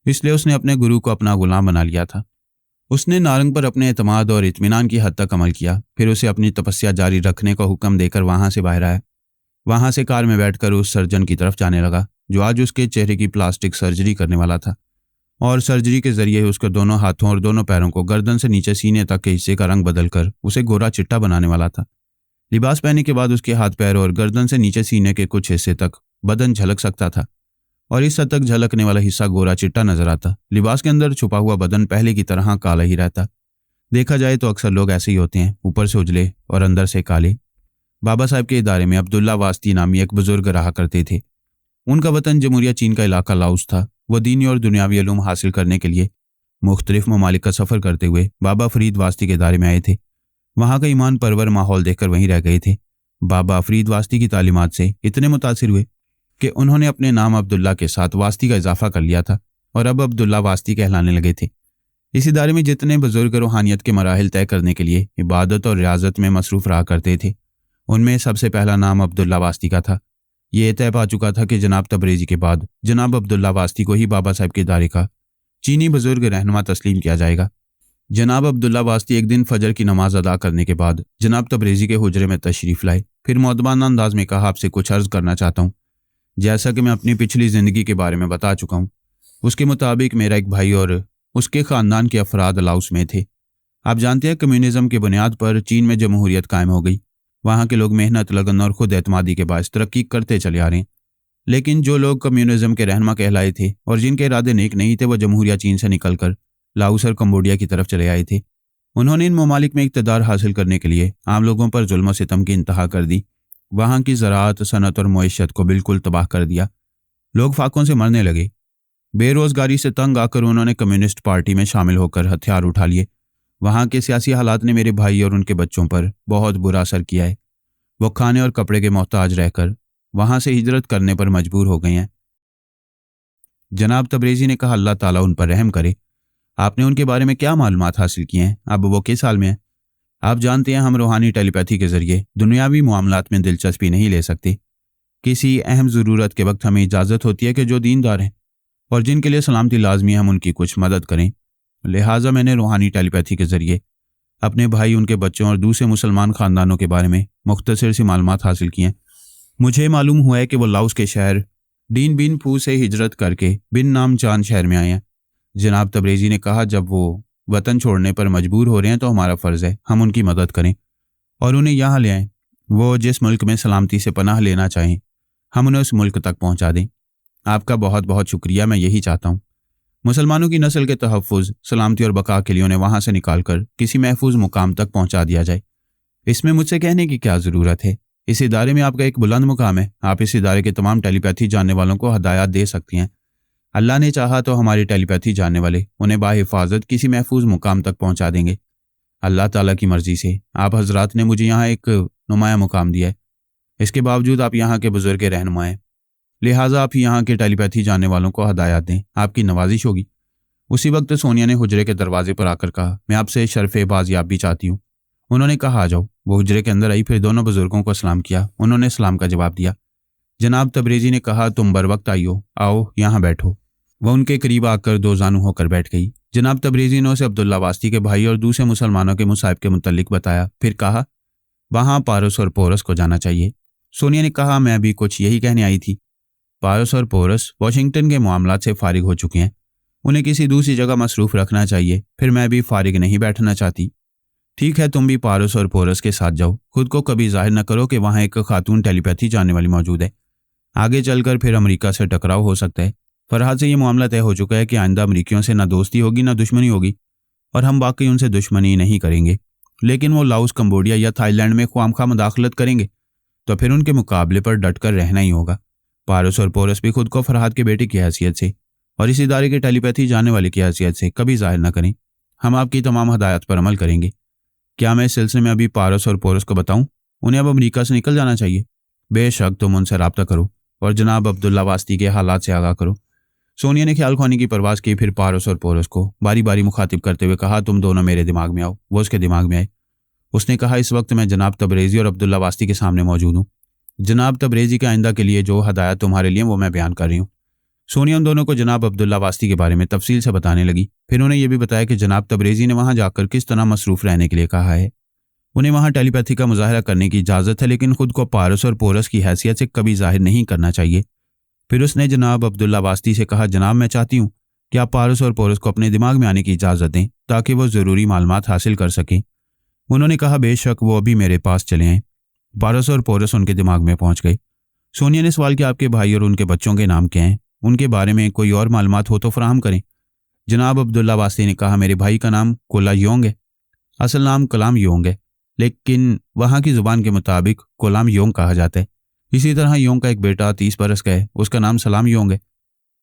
इसलिए उसने अपने गुरु को अपना गुलाम बना लिया था। उसने नारंग पर अपने एतमाद और इत्मीनान की हद तक अमल किया, फिर उसे अपनी तपस्या जारी रखने का हुक्म देकर वहां से बाहर आया। वहां से कार में बैठकर उस सर्जन की तरफ जाने लगा जो आज उसके चेहरे की प्लास्टिक सर्जरी करने वाला था, और सर्जरी के जरिए उसके दोनों हाथों और दोनों पैरों को गर्दन से नीचे सीने तक के हिस्से का रंग बदलकर उसे गोरा चिट्टा बनाने वाला था। लिबास पहनने के बाद उसके हाथ पैर और गर्दन से नीचे सीने के कुछ हिस्से तक बदन झलक सकता था और इस हद तक झलकने वाला हिस्सा गोरा चिट्टा नजर आता। लिबास के अंदर छुपा हुआ बदन पहले की तरह काला ही रहता। देखा जाए तो अक्सर लोग ऐसे ही होते हैं, ऊपर से उजले और अंदर से काले। बाबा साहब के इदारे में अब्दुल्ला वास्ती नामी एक बुजुर्ग रहा करते थे। उनका वतन जमहूरिया चीन का इलाका लाओस था। वह दीनी और दुनियावी इल्म हासिल करने के लिए मुख्तलिफ ममालिक का सफ़र करते हुए बाबा फरीद वास्ती के इदारे में आए थे। वहाँ का ईमान परवर माहौल देखकर वहीं रह गए थे। बाबा फरीद वास्ती की तालीमात से इतने मुतासिर हुए कि उन्होंने अपने नाम अब्दुल्ला के साथ वास्ती का इजाफा कर लिया था और अब अब्दुल्ला वास्ती कहलाने लगे थे। इस इदारे में जितने बुजुर्ग रूहानियत के मराहिल तय करने के लिए इबादत और रियाजत में मसरूफ़ रहा करते थे, उनमें सबसे पहला नाम अब्दुल्ला वास्ती का था। ये तय पा चुका था कि जनाब तबरेज़ी के बाद जनाब अब्दुल्ला वास्ती को ही बाबा साहब के इदारे का चीनी बुजुर्ग रहनुमा तस्लीम किया जाएगा। जनाब अब्दुल्ला वास्ती एक दिन फजर की नमाज अदा करने के बाद जनाब तबरेज़ी के हुजरे में तशरीफ़ लाए। फिर मुअद्दबाना अंदाज में कहा, आपसे कुछ अर्ज़ करना चाहता हूँ। जैसा कि मैं अपनी पिछली ज़िंदगी के बारे में बता चुका हूँ, उसके मुताबिक मेरा एक भाई और उसके ख़ानदान के अफराद लाओस में थे। आप जानते हैं, कम्युनिज़म की बुनियाद पर चीन में जमहूरियत कायम हो गई। वहाँ के लोग मेहनत, लगन और खुद एतमादी के बायस तरक्की करते चले आ रहे हैं। लेकिन जो लोग कम्युनिज़म के रहनुमा कहलाए थे और जिनके इरादे नेक नहीं थे, वह जमहूरिया चीन से निकलकर लाओस और कम्बोडिया की तरफ चले आए थे। उन्होंने इन ममालिक में इक़्तिदार हासिल करने के लिए आम लोगों पर जुल्म सितम की इंतहा कर दी। वहाँ की ज़राअत, सनत और मईशत को बिल्कुल तबाह कर दिया। लोग फाकों से मरने लगे। बेरोज़गारी से तंग आकर उन्होंने कम्युनिस्ट पार्टी में शामिल होकर हथियार उठा लिए। वहाँ के सियासी हालात ने मेरे भाई और उनके बच्चों पर बहुत बुरा असर किया है। वो खाने और कपड़े के मोहताज रहकर वहाँ से हिजरत करने पर मजबूर हो गए हैं। जनाब तबरेज़ी ने कहा, अल्लाह ताला उन पर रहम करे। आपने उनके बारे में क्या मालूमात हासिल किए हैं? अब वो किस हाल में है? आप जानते हैं, हम रूहानी टेलीपैथी के जरिए दुनियावी मामलात में दिलचस्पी नहीं ले सकते। किसी अहम ज़रूरत के वक्त हमें इजाज़त होती है कि जो दीनदार हैं और जिनके लिए सलामती लाजमी है, हम उनकी कुछ मदद करें। लिहाजा मैंने रूहानी टेलीपैथी के जरिए अपने भाई, उनके बच्चों और दूसरे मुसलमान ख़ानदानों के बारे में मुख्तसर सी मालूमात हासिल की हैं। मुझे मालूम हुआ है कि वो लाओस के शहर डीन बिन फू से हिजरत करके बिन नाम चांद शहर में आए हैं। जनाब तबरेज़ी ने कहा, जब वो वतन छोड़ने पर मजबूर हो रहे हैं तो हमारा फ़र्ज़ है हम उनकी मदद करें और उन्हें यहाँ ले आएँ। वो जिस मुल्क में सलामती से पनाह लेना चाहें, हम उन्हें उस मुल्क तक पहुँचा दें। आपका बहुत बहुत शुक्रिया, मैं यही चाहता हूँ। मुसलमानों की नस्ल के तहफ़्फ़ुज़, सलामती और बका के लिए उन्हें वहां से निकालकर किसी महफूज मुकाम तक पहुंचा दिया जाए। इसमें मुझसे कहने की क्या ज़रूरत है? इस इदारे में आपका एक बुलंद मुकाम है। आप इस इदारे के तमाम टेलीपैथी जानने वालों को हदायत दे सकती हैं। अल्लाह ने चाहा तो हमारे टेलीपैथी जानने वाले उन्हें बाहिफाजत किसी महफूज मुकाम तक पहुंचा देंगे। अल्लाह ताला की मर्जी से आप हजरात ने मुझे यहाँ एक नुमाया मुकाम दिया है। इसके बावजूद आप यहाँ के बुजुर्ग रहनुमा हैं, लिहाजा आप यहाँ के टेलीपैथी जानने वालों को हदायत दें, आपकी नवाजिश होगी। उसी वक्त सोनिया ने हुजरे के दरवाजे पर आकर कहा, मैं आपसे शर्फ बाजियाबी चाहती हूँ। उन्होंने कहा, आ जाओ। वो हुजरे के अंदर आई, फिर दोनों बुजुर्गों को सलाम किया। उन्होंने सलाम का जवाब दिया। जनाब तबरेज़ी ने कहा, तुम बर वक्त आई हो, आओ यहाँ बैठो। वह उनके करीब आकर दो जानू होकर बैठ गई। जनाब तबरेज़ी ने उसे अब्दुल्ला वास्ती के भाई और दूसरे मुसलमानों के मुसाहिब के मुतल्लिक बताया। फिर कहा, वहाँ पारस और पोरस को जाना चाहिए। सोनिया ने कहा, मैं भी कुछ यही कहने आई थी। पारस और पोरस वाशिंगटन के मामलात से फारिग हो चुके हैं, उन्हें किसी दूसरी जगह मसरूफ़ रखना चाहिए। फिर मैं भी फारिग नहीं बैठना चाहती। ठीक है, तुम भी पारस और पोरस के साथ जाओ। खुद को कभी जाहिर न करो कि वहाँ एक खातून टेलीपैथी जानने वाली मौजूद है। आगे चलकर फिर अमेरिका से टकराव हो सकता है। फरहाद से ये मामला तय हो चुका है कि आइंदा अमरीकियों से ना दोस्ती होगी ना दुश्मनी होगी, और हम बाकी उनसे दुश्मनी नहीं करेंगे। लेकिन वो लाओस, कंबोडिया या थाईलैंड में ख्वामखा मदाखलत करेंगे तो फिर उनके मुकाबले पर डट कर रहना ही होगा। पारस और पोरस भी खुद को फरहाद के बेटे की हैसियत से और इस इदारे के टेलीपैथी जानने वाले की हैसियत से कभी जाहिर न करें। हम आपकी तमाम हदायत पर अमल करेंगे। क्या मैं इस सिलसिले में अभी पारस और पोरस को बताऊं? उन्हें अब अमरीका से निकल जाना चाहिए। बेशक तुम उनसे रब्ता करो और जनाब अब्दुल्ला वास्ती के हालात से आगाह करो। सोनिया ने ख्याल खानी की परवाज़ की। फिर पारस और पोरस को बारी बारी मुखातिब करते हुए कहा, तुम दोनों मेरे दिमाग में आओ। वो उसके दिमाग में आए। उसने कहा, इस वक्त मैं जनाब तबरेज़ी और अब्दुल्ला वास्ती के सामने मौजूद हूँ। जनाब तबरेज़ी के आइंदा के लिए जो हदायत तुम्हारे लिए वो मैं बयान कर रही हूँ। सोनिया उन दोनों को जनाब अब्दुल्ला वास्ती के बारे में तफसील से बताने लगी। फिर उन्हें यह भी बताया कि जनाब तबरेज़ी ने वहाँ जाकर किस तरह मसरूफ़ रहने के लिए कहा है। उन्हें वहाँ टेलीपैथी का मुजाहरा करने की इजाज़त है, लेकिन खुद को पारस और पोरस की हैसियत से कभी जाहिर नहीं करना चाहिए। फिर उसने जनाब अब्दुल्ला वास्ती से कहा, जनाब मैं चाहती हूँ कि आप पारस और पोरस को अपने दिमाग में आने की इजाज़त दें ताकि वो ज़रूरी मालूमात हासिल कर सकें। उन्होंने कहा, बेशक, वो अभी मेरे पास चले आएँ। पारस और पोरस उनके दिमाग में पहुँच गए। सोनिया ने सवाल किया, आपके भाई और उनके बच्चों के नाम क्या हैं? उनके बारे में कोई और मालूमात हो तो फराहम करें। जनाब अब्दुल्ला वास्ती ने कहा, मेरे भाई का नाम कोला योंग है। असल नाम कलाम योंग है, लेकिन वहाँ की ज़ुबान के मुताबिक कोलाम योंग कहा जाता है। इसी तरह योंग का एक बेटा 30 बरस का है, उसका नाम सलाम योंग है,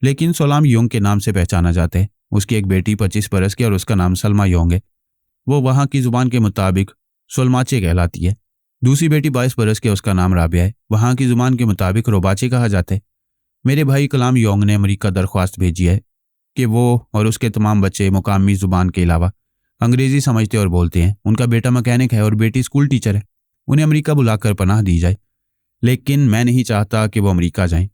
लेकिन सलाम योंग के नाम से पहचाना जाता है। उसकी एक बेटी 25 बरस की और उसका नाम सलमा योंग है। वो वहाँ की ज़ुबान के मुताबिक सुलमाचे कहलाती है। दूसरी बेटी 22 बरस की, उसका नाम राबिया है। वहाँ की ज़ुबान के मुताबिक रोबाचे कहा जाता है। मेरे भाई कलाम योंग ने अमेरिका दरख्वास्त भेजी है कि वो और उसके तमाम बच्चे मुकामी ज़ुबान के अलावा अंग्रेज़ी समझते और बोलते हैं। उनका बेटा मैकेनिक है और बेटी स्कूल टीचर है। उन्हें अमेरिका बुलाकर पनाह दी जाए, लेकिन मैं नहीं चाहता कि वो अमेरिका जाएं।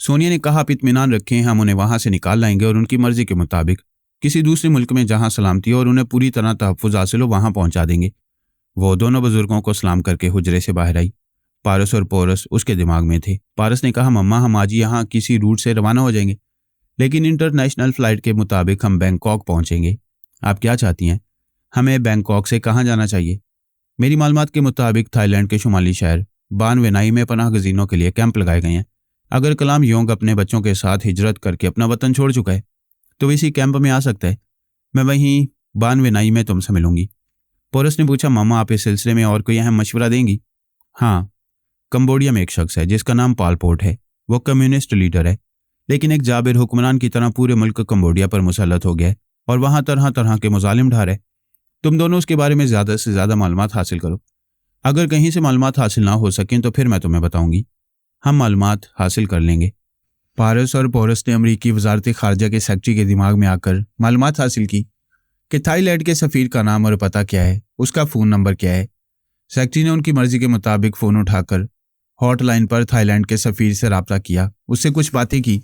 सोनिया ने कहा, आप इत्मीनान रखें, हम उन्हें वहाँ से निकाल लाएंगे और उनकी मर्जी के मुताबिक किसी दूसरे मुल्क में जहाँ सलामती और उन्हें पूरी तरह तहफ़्फ़ुज़ हासिल हो वहाँ पहुँचा देंगे। वो दोनों बुजुर्गों को सलाम करके हुजरे से बाहर आई। पारस और पोरस उसके दिमाग में थे। पारस ने कहा, मम्मा, हम आज यहाँ किसी रूट से रवाना हो जाएंगे, लेकिन इंटरनेशनल फ़्लाइट के मुताबिक हम बैंकॉक पहुँचेंगे। आप क्या चाहती हैं? हमें बैंकॉक से कहाँ जाना चाहिए? मेरी मालूमात के मुताबिक थाईलैंड के शुमाली शहर बानवेनाई में पनाह गज़ीनों के लिए कैंप लगाए गए हैं। अगर कलाम योंग अपने बच्चों के साथ हिजरत करके अपना वतन छोड़ चुका है तो इसी कैंप में आ सकता है। मैं वहीं बानवेनाई में तुमसे मिलूंगी। पोरस ने पूछा, मम्मा, आप इस सिलसिले में और कोई अहम मशवरा देंगी? हाँ, कंबोडिया में एक शख्स है जिसका नाम पाल पोट है। वो कम्युनिस्ट लीडर है, लेकिन एक जाबिर हुक्मरान की तरह पूरे मुल्क कंबोडिया पर मुसल्लत हो गया है और वहाँ तरह तरह के मुजालिम ढा रहे। तुम दोनों उसके बारे में ज़्यादा से ज़्यादा मालूमात हासिल करो। अगर कहीं से मालूमात हासिल ना हो सकें तो फिर मैं तुम्हें बताऊंगी। हम मालूमात हासिल कर लेंगे। पारस और पोरस ने अमरीकी वजारत खारजा के सेक्रेटरी के दिमाग में आकर मालूमात हासिल की कि थाईलैंड के सफ़ीर का नाम और पता क्या है, उसका फ़ोन नंबर क्या है। सेक्रेटरी ने उनकी मर्जी के मुताबिक फ़ोन उठाकर हॉटलाइन पर थाईलैंड के सफ़ीर से रब्ता किया, उससे कुछ बातें की।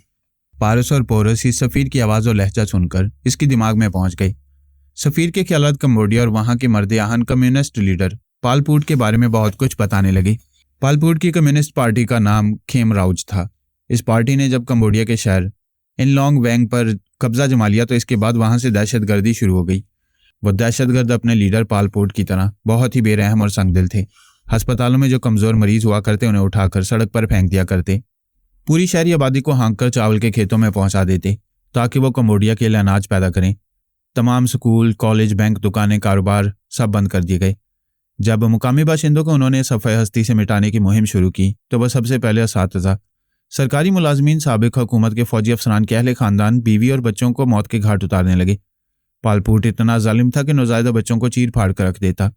पारस और पोरस इस सफ़ीर की आवाज़ और लहजा सुनकर इसके दिमाग में पहुंच गए। सफ़ीर के ख्यालात कंबोडिया और वहाँ के मर्द आहन कम्युनिस्ट लीडर पाल पोट के बारे में बहुत कुछ बताने लगे। पाल पोट की कम्युनिस्ट पार्टी का नाम खेम राउज था। इस पार्टी ने जब कंबोडिया के शहर इन लॉन्ग वैंग पर कब्जा जमा लिया तो इसके बाद वहाँ से दहशतगर्दी शुरू हो गई। वो दहशतगर्द अपने लीडर पाल पोट की तरह बहुत ही बेरहम और संगदिल थे। अस्पतालों में जो कमज़ोर मरीज हुआ करते उन्हें उठाकर सड़क पर फेंक दिया करते। पूरी शहरी आबादी को हाँक कर चावल के खेतों में पहुंचा देते ताकि वो कम्बोडिया के लिए अनाज पैदा करें। तमाम स्कूल, कॉलेज, बैंक, दुकानें, कारोबार सब बंद कर दिए गए। जब मुकामी बाशिंदों को उन्होंने सफ़े हस्ती से मिटाने की मुहिम शुरू की तो वह सबसे पहले असातिज़ा, सरकारी मुलाजमीन, साबिक हुकूमत के फौजी अफसरान के अहले खानदान, बीवी और बच्चों को मौत के घाट उतारने लगे। पालपूट इतना जालिम था कि नौज़ायदा बच्चों को चीर फाड़ कर रख देता,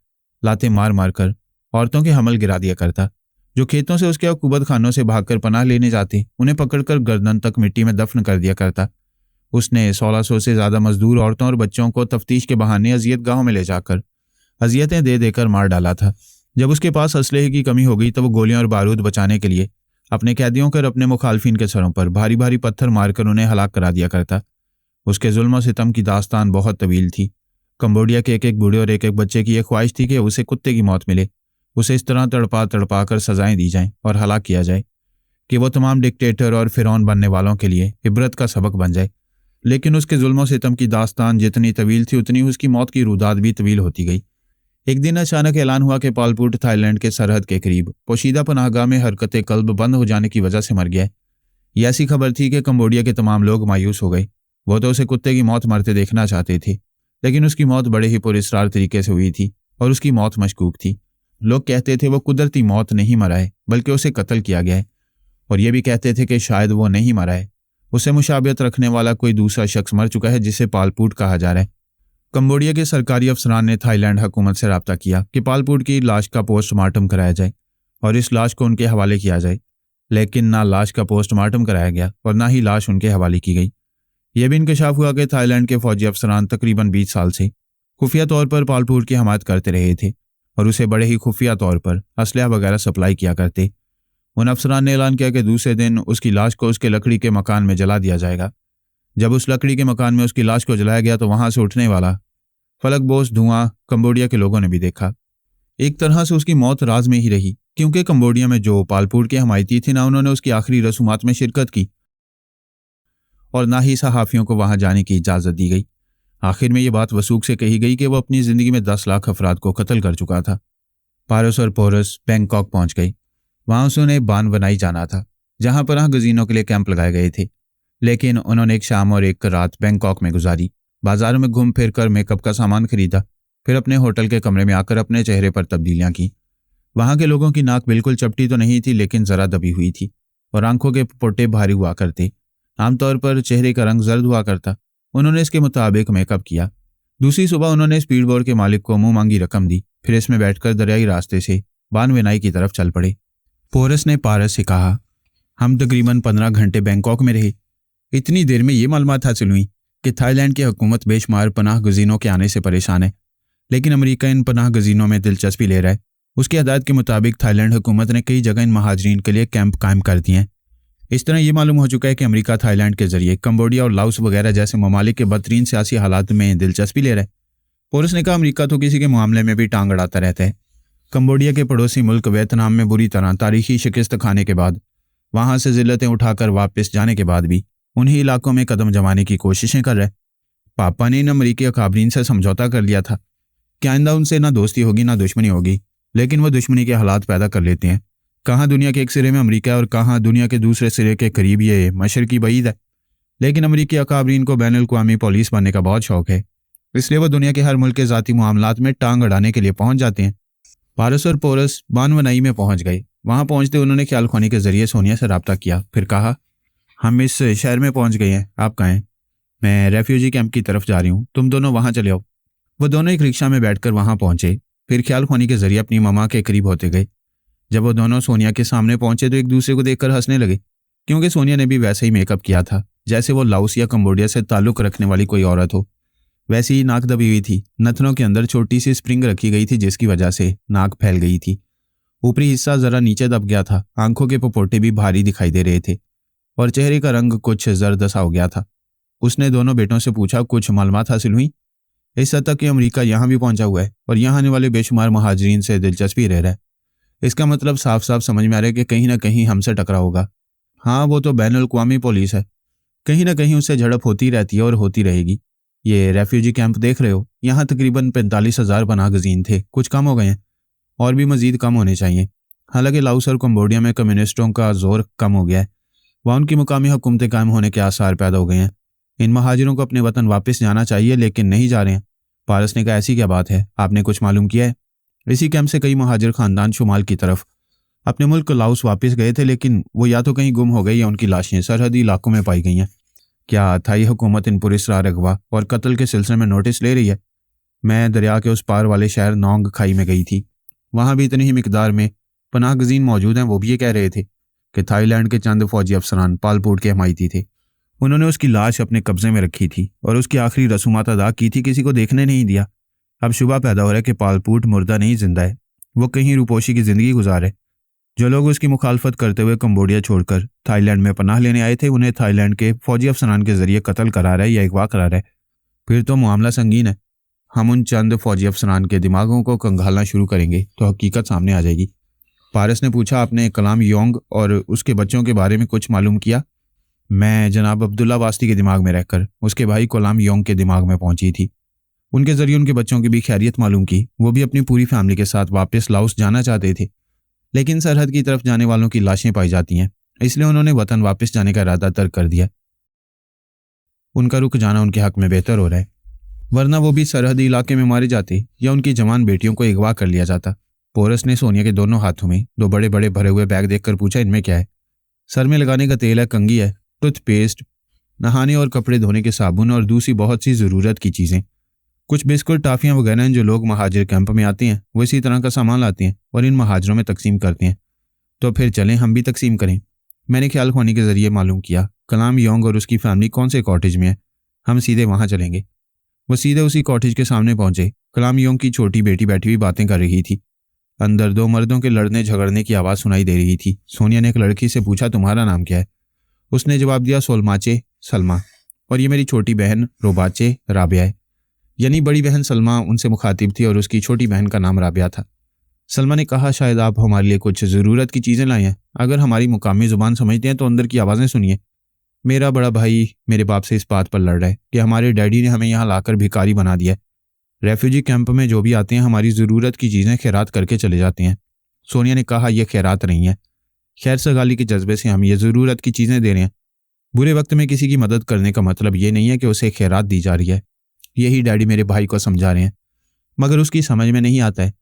लाते मार मार कर औरतों के हमल गिरा दिया करता। जो खेतों से उसके हुकूमत खानों से भागकर पनाह लेने जाते उन्हें पकड़कर गर्दन तक मिट्टी में दफन कर दिया करता। उसने 1600 से ज़्यादा मजदूर औरतों और बच्चों को तफ्तीश के बहाने अजियत गाहों में ले जाकर अजियतें दे देकर मार डाला था। जब उसके पास असलहे की कमी हो गई तो वो गोलियां और बारूद बचाने के लिए अपने कैदियों कर अपने मुखालफिन के सरों पर भारी भारी पत्थर मारकर उन्हें हलाक करा दिया करता। उसके जुल्म और सितम की दास्तान बहुत तवील थी। कंबोडिया के एक एक बूढ़े और एक एक बच्चे की यह ख्वाहिश थी कि उसे कुत्ते की मौत मिले, उसे इस तरह तड़पा तड़पा कर सजाएं दी जाएं और हलाक किया जाए कि वो तमाम डिक्टेटर और फिरौन बनने वालों के लिए इबरत का सबक बन जाए। लेकिन उसके जुल्म और सितम की दास्तान जितनी तवील थी उतनी उसकी मौत की रुदाद भी तवील होती गई। एक दिन अचानक ऐलान हुआ कि पालपूट थाईलैंड के सरहद के करीब पोशीदा पनाहगाह में हरकत कल्ब बंद हो जाने की वजह से मर गया है। ये ऐसी खबर थी कि कंबोडिया के तमाम लोग मायूस हो गए। वो तो उसे कुत्ते की मौत मरते देखना चाहते थे, लेकिन उसकी मौत बड़े ही पुरस्कार तरीके से हुई थी और उसकी मौत मशकूक थी। लोग कहते थे वो कुदरती मौत नहीं मरा है बल्कि उसे कत्ल किया गया है, और ये भी कहते थे कि शायद वो नहीं मरा है, उसे मुशाबियत रखने वाला कोई दूसरा शख्स मर चुका है जिसे पालपूट कहा जा रहा है। कंबोडिया के सरकारी अफसरान ने थाईलैंड हुकूमत से रब्ता किया कि पालपूट की लाश का पोस्टमार्टम कराया जाए और इस लाश को उनके हवाले किया जाए, लेकिन ना लाश का पोस्टमार्टम कराया गया और ना ही लाश उनके हवाले की गई। यह भी इंकशाफ हुआ कि थाईलैंड के फौजी अफसरान तकरीबन 20 साल से खुफिया तौर पर पालपूट की हमायत करते रहे थे और उसे बड़े ही खुफिया तौर पर असलहा वगैरह सप्लाई किया करते। उन अफसरान ने ऐलान किया कि दूसरे दिन उसकी लाश को उसके लकड़ी के मकान में जला दिया जाएगा। जब उस लकड़ी के मकान में उसकी लाश को जलाया गया तो वहां से उठने वाला फलकबोस धुआं कंबोडिया के लोगों ने भी देखा। एक तरह से उसकी मौत राज में ही रही, क्योंकि कंबोडिया में जो पालपूट के हमायती थे ना उन्होंने उसकी आखिरी रसूमात में शिरकत की और ना ही सहाफ़ियों को वहां जाने की इजाज़त दी गई। आखिर में ये बात वसूख से कही गई कि वो अपनी ज़िंदगी में 10 लाख अफराद को कत्ल कर चुका था। पारस और पोरस बैंकॉक पहुंच गई। वहां उन्हें बानवनाई जाना था, जहां पनाह गजीनों के लिए कैंप लगाए गए थे, लेकिन उन्होंने एक शाम और एक रात बैंकॉक में गुजारी। बाजारों में घूम फिर कर मेकअप का सामान खरीदा, फिर अपने होटल के कमरे में आकर अपने चेहरे पर तब्दीलियां की। वहां के लोगों की नाक बिल्कुल चपटी तो नहीं थी, लेकिन जरा दबी हुई थी और आंखों के पोटे भारी हुआ करते। आमतौर पर चेहरे का रंग जर्द हुआ करता। उन्होंने इसके मुताबिक मेकअप किया। दूसरी सुबह उन्होंने स्पीड बोट के मालिक को मुंह मांगी रकम दी, फिर इसमें बैठकर दरियाई रास्ते से बानवेनाई की तरफ चल पड़े। पोरस ने पारस से कहा, हम तकरीबन 15 घंटे बैंकॉक में रहे। इतनी देर में ये मालूमात हासिल हुई कि थाईलैंड की हुकूमत बेशुमार पनाह गजीनों के आने से परेशान है, लेकिन अमेरिका इन पनाह गजीनों में दिलचस्पी ले रहा है। उसकी हदायत के मुताबिक थाईलैंड हुकूमत ने कई जगह इन महाजरीन के लिए कैंप कायम कर दिए हैं। इस तरह ये मालूम हो चुका है कि अमेरिका थाईलैंड के जरिए कंबोडिया और लाओस वगैरह जैसे ममालिक के बदतरीन सियासी हालात में दिलचस्पी ले रहा है। पोरस ने कहा, अमेरिका तो किसी के मामले में भी टांग अड़ाता रहता है। कंबोडिया के पड़ोसी मुल्क वियतनाम में बुरी तरह तारीखी शिकस्त खाने के बाद, वहां से जिल्लतें उठाकर वापस जाने के बाद भी उन्हीं इलाकों में कदम जमाने की कोशिशें कर रहा है। पापा ने इन अमरीकी अकाबरीन से समझौता कर लिया था कि आइंदा उनसे ना दोस्ती होगी ना दुश्मनी होगी, लेकिन वो दुश्मनी के हालात पैदा कर लेते हैं। कहाँ दुनिया के एक सिरे में अमेरिका और कहाँ दुनिया के दूसरे सिरे के करीब ये मशरकी बईद है। लेकिन अमरीकी अकाबरीन को बैनुल अक़वामी पुलिस बनने का बहुत शौक है, इसलिए वो दुनिया के हर मुल्क के ज़ाती मामलात में टांग अड़ाने के लिए पहुंच जाते हैं। पारस और पोरस बानवनाई में पहुंच गए। वहां पहुंचते उन्होंने ख्याल खानी के जरिए सोनिया से रब्ता किया, फिर कहा, हम इस शहर में पहुंच गए हैं, आप कहाँ हैं? मैं रेफ्यूजी कैंप की तरफ जा रही हूँ, तुम दोनों वहां चले आओ। वो दोनों एक रिक्शा में बैठकर वहां पहुंचे, फिर ख्याल खानी के जरिए अपनी ममा के करीब होते गए। जब वो दोनों सोनिया के सामने पहुंचे तो एक दूसरे को देखकर हंसने लगे, क्योंकि सोनिया ने भी वैसे ही मेकअप किया था जैसे वो लाओस या कंबोडिया से ताल्लुक रखने वाली कोई औरत हो। वैसी ही नाक दबी हुई थी, नथनों के अंदर छोटी सी स्प्रिंग रखी गई थी जिसकी वजह से नाक फैल गई थी। ऊपरी हिस्सा जरा नीचे दब गया था, आंखों के पपोटे भी भारी दिखाई दे रहे थे और चेहरे का रंग कुछ जर्द सा हो गया था। उसने दोनों बेटों से पूछा, कुछ मालूमात हासिल हुई? इस हद तक कि अमेरिका यहाँ भी पहुंचा हुआ है और यहाँ आने वाले बेशुमार महाजरीन से दिलचस्पी रह रहा है। इसका मतलब साफ साफ समझ में आ रहा है कि कहीं ना कहीं हमसे टकरा होगा। हाँ, वो तो बैनुल अक़वामी पुलिस है, कहीं ना कहीं उससे झड़प होती रहती है और होती रहेगी। ये रेफ्यूजी कैंप देख रहे हो, यहाँ तकरीबन 45,000 पनाह गजीन थे, कुछ कम हो गए हैं और भी मजीद कम होने चाहिए। हालांकि लाओस और कंबोडिया में कम्युनिस्टों का जोर कम हो गया है, वहाँ उनकी मुकामी हुकूमतें कायम होने के आसार पैदा हो गए हैं। इन महाजिरों को अपने वतन वापस जाना चाहिए लेकिन नहीं जा रहे हैं। पारस ने कहा, ऐसी क्या बात है, आपने कुछ मालूम किया है? इसी कैंप से कई महाजिर खानदान शुमाल की तरफ अपने मुल्क लाओस वापस गए थे, लेकिन वो या तो कहीं गुम हो गई या उनकी लाशें सरहदी इलाकों में पाई गई हैं। क्या थाई हुकूमत इन पुरस्कार अगवा और कत्ल के सिलसिले में नोटिस ले रही है? मैं दरिया के उस पार वाले शहर नोंग खाई में गई थी, वहां भी इतनी ही मिकदार में पनाह गजीन मौजूद हैं। वो भी ये कह रहे थे कि थाईलैंड के चंद फौजी अफसरान पालपोर्ट के हमायती थे। उन्होंने उसकी लाश अपने कब्जे में रखी थी और उसकी आखिरी रसूमात अदा की थी, किसी को देखने नहीं दिया। अब शुबा पैदा हो रहा है कि पालपोर्ट मुर्दा नहीं जिंदा है, वो कहीं रूपोशी की जिंदगी गुजारे। जो लोग उसकी मुखालफत करते हुए कंबोडिया छोड़कर थाईलैंड में पनाह लेने आए थे, उन्हें थाईलैंड के फौजी अफसरान के जरिए कत्ल करा रहा है या अगवा करा रहा है, फिर तो मामला संगीन है। हम उन चंद फौजी अफसरान के दिमागों को कंगालना शुरू करेंगे तो हकीकत सामने आ जाएगी। पारस ने पूछा, आपने कलाम योंग और उसके बच्चों के बारे में कुछ मालूम किया? मैं जनाब अब्दुल्ला वास्ती के दिमाग में रहकर उसके भाई कलाम योंग के दिमाग में पहुंची थी। उनके जरिए उनके बच्चों की भी खैरियत मालूम की। वो भी अपनी पूरी फैमिली के साथ वापस लाओस जाना चाहते थे, लेकिन सरहद की तरफ जाने वालों की लाशें पाई जाती हैं, इसलिए उन्होंने वतन वापस जाने का इरादा तर्क कर दिया। उनका रुक जाना उनके हक में बेहतर हो रहा है, वरना वो भी सरहदी इलाके में मारे जाते या उनकी जवान बेटियों को अगवा कर लिया जाता। पोरस ने सोनिया के दोनों हाथों में दो बड़े बड़े भरे हुए बैग देखकर पूछा, इनमें क्या है? सर में लगाने का तेल है, कंघी है, टूथपेस्ट, नहाने और कपड़े धोने के साबुन और दूसरी बहुत सी ज़रूरत की चीज़ें। कुछ बिस्कुट, टाफियाँ वगैरह हैं। जो लोग महाजिर कैंप में आते हैं वो इसी तरह का सामान लाते हैं और इन महाजरों में तकसीम करते हैं। तो फिर चलें हम भी तकसीम करें। मैंने ख्याल खोनी के जरिए मालूम किया कलाम योंग और उसकी फैमिली कौन से कॉटेज में है, हम सीधे वहाँ चलेंगे। वो सीधे उसी कॉटेज के सामने पहुंचे। कलाम योंग की छोटी बेटी बैठी हुई बातें कर रही थी। अंदर दो मर्दों के लड़ने झगड़ने की आवाज़ सुनाई दे रही थी। सोनिया ने एक लड़की से पूछा, तुम्हारा नाम क्या है? उसने जवाब दिया, सोलमाचे सलमा, और ये मेरी छोटी बहन रोबाचे राबिया है। यानी बड़ी बहन सलमा उनसे मुखातिब थी और उसकी छोटी बहन का नाम राबिया था। सलमा ने कहा, शायद आप हमारे लिए कुछ ज़रूरत की चीज़ें लाए हैं। अगर हमारी मुकामी ज़ुबान समझते हैं तो अंदर की आवाज़ें सुनिए। मेरा बड़ा भाई मेरे बाप से इस बात पर लड़ रहा है कि हमारे डैडी ने हमें यहाँ लाकर भिखारी बना दिया है। रेफ्यूजी कैंप में जो भी आते हैं हमारी ज़रूरत की चीज़ें खैरात करके चले जाते हैं। सोनिया ने कहा, यह खैरात नहीं है, खैर सगाली के जज्बे से हम ये ज़रूरत की चीज़ें दे रहे हैं। बुरे वक्त में किसी की मदद करने का मतलब ये नहीं है कि उसे खैरात दी जा रही है। यही डैडी मेरे भाई को समझा रहे हैं, मगर उसकी समझ में नहीं आता है।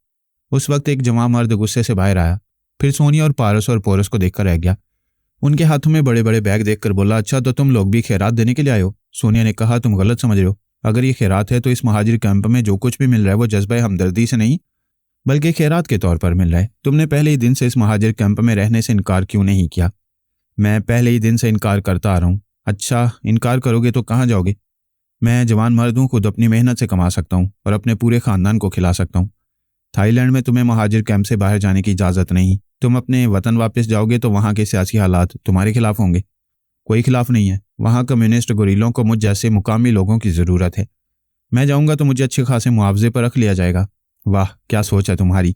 उस वक्त एक जवान मर्द गुस्से से बाहर आया, फिर सोनिया और पारस और पोरस को देखकर रह गया। उनके हाथों में बड़े बड़े बैग देखकर बोला, अच्छा तो तुम लोग भी खैरात देने के लिए आए हो? सोनिया ने कहा, तुम गलत समझ रहे हो। अगर ये खैरात है तो इस महाजिर कैंप में जो कुछ भी मिल रहा है वो जज्बा हमदर्दी से नहीं बल्कि खैरात के तौर पर मिल रहा है। तुमने पहले ही दिन से इस महाजिर कैंप में रहने से इनकार क्यों नहीं किया? मैं पहले ही दिन से इनकार करता आ रहा हूँ। अच्छा, इनकार करोगे तो कहाँ जाओगे? मैं जवान मर्द हूँ, खुद अपनी मेहनत से कमा सकता हूँ और अपने पूरे खानदान को खिला सकता हूँ। थाईलैंड में तुम्हें महाजिर कैंप से बाहर जाने की इजाज़त नहीं। तुम अपने वतन वापस जाओगे तो वहाँ के सियासी हालात तुम्हारे खिलाफ होंगे। कोई खिलाफ नहीं है, वहाँ कम्युनिस्ट गुरीलों को मुझ जैसे मुकामी लोगों की ज़रूरत है। मैं जाऊँगा तो मुझे अच्छे खासे मुआवजे पर रख लिया जाएगा। वाह, क्या सोच है तुम्हारी।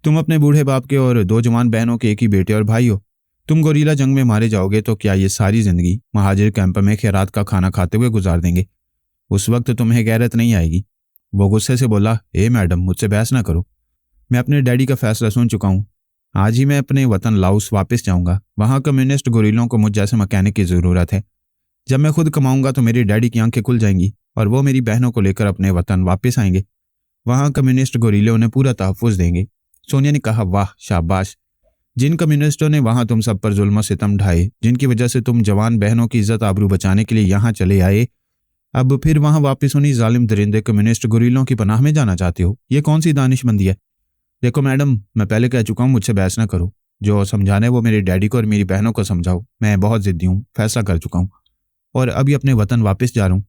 तुम अपने बूढ़े बाप के और दो जवान बहनों के एक ही बेटे और भाई हो। तुम गोरीला जंग में मारे जाओगे तो क्या ये सारी ज़िंदगी महाजिर कैंप में खैरात का खाना खाते हुए गुजार देंगे? उस वक्त तुम्हें गैरत नहीं आएगी। वो गुस्से से बोला, ए मैडम, मुझसे बहस ना करो। मैं अपने डैडी का फैसला सुन चुका हूँ। आज ही मैं अपने वतन लाओस वापस जाऊँगा। वहाँ कम्युनिस्ट गुरीलों को मुझ जैसे मैकेनिक की ज़रूरत है। जब मैं खुद कमाऊँगा तो मेरी डैडी की आंखें खुल जाएंगी और वो मेरी बहनों को लेकर अपने वतन वापस आएंगे। वहाँ कम्युनिस्ट गुरीले उन्हें पूरा तहफ़्फ़ुज़ देंगे। सोनिया ने कहा, वाह, शाबाश। जिन कम्युनिस्टों ने वहाँ तुम सब पर जुल्म सितम ढाए, जिनकी वजह से तुम जवान बहनों की इज्जत आबरू बचाने के लिए यहाँ चले आए, अब फिर वहाँ वापस उन्हीं जालिम दरिंदे कम्युनिस्ट गुरीलों की पनाह में जाना चाहते हो? ये कौन सी दानिशमंदी है? देखो मैडम, मैं पहले कह चुका हूँ, मुझसे बहस ना करो। जो समझाना है वो मेरे डैडी को और मेरी बहनों को समझाओ। मैं बहुत ज़िद्दी हूँ, फैसला कर चुका हूँ और अभी अपने वतन वापस जा रहा हूँ।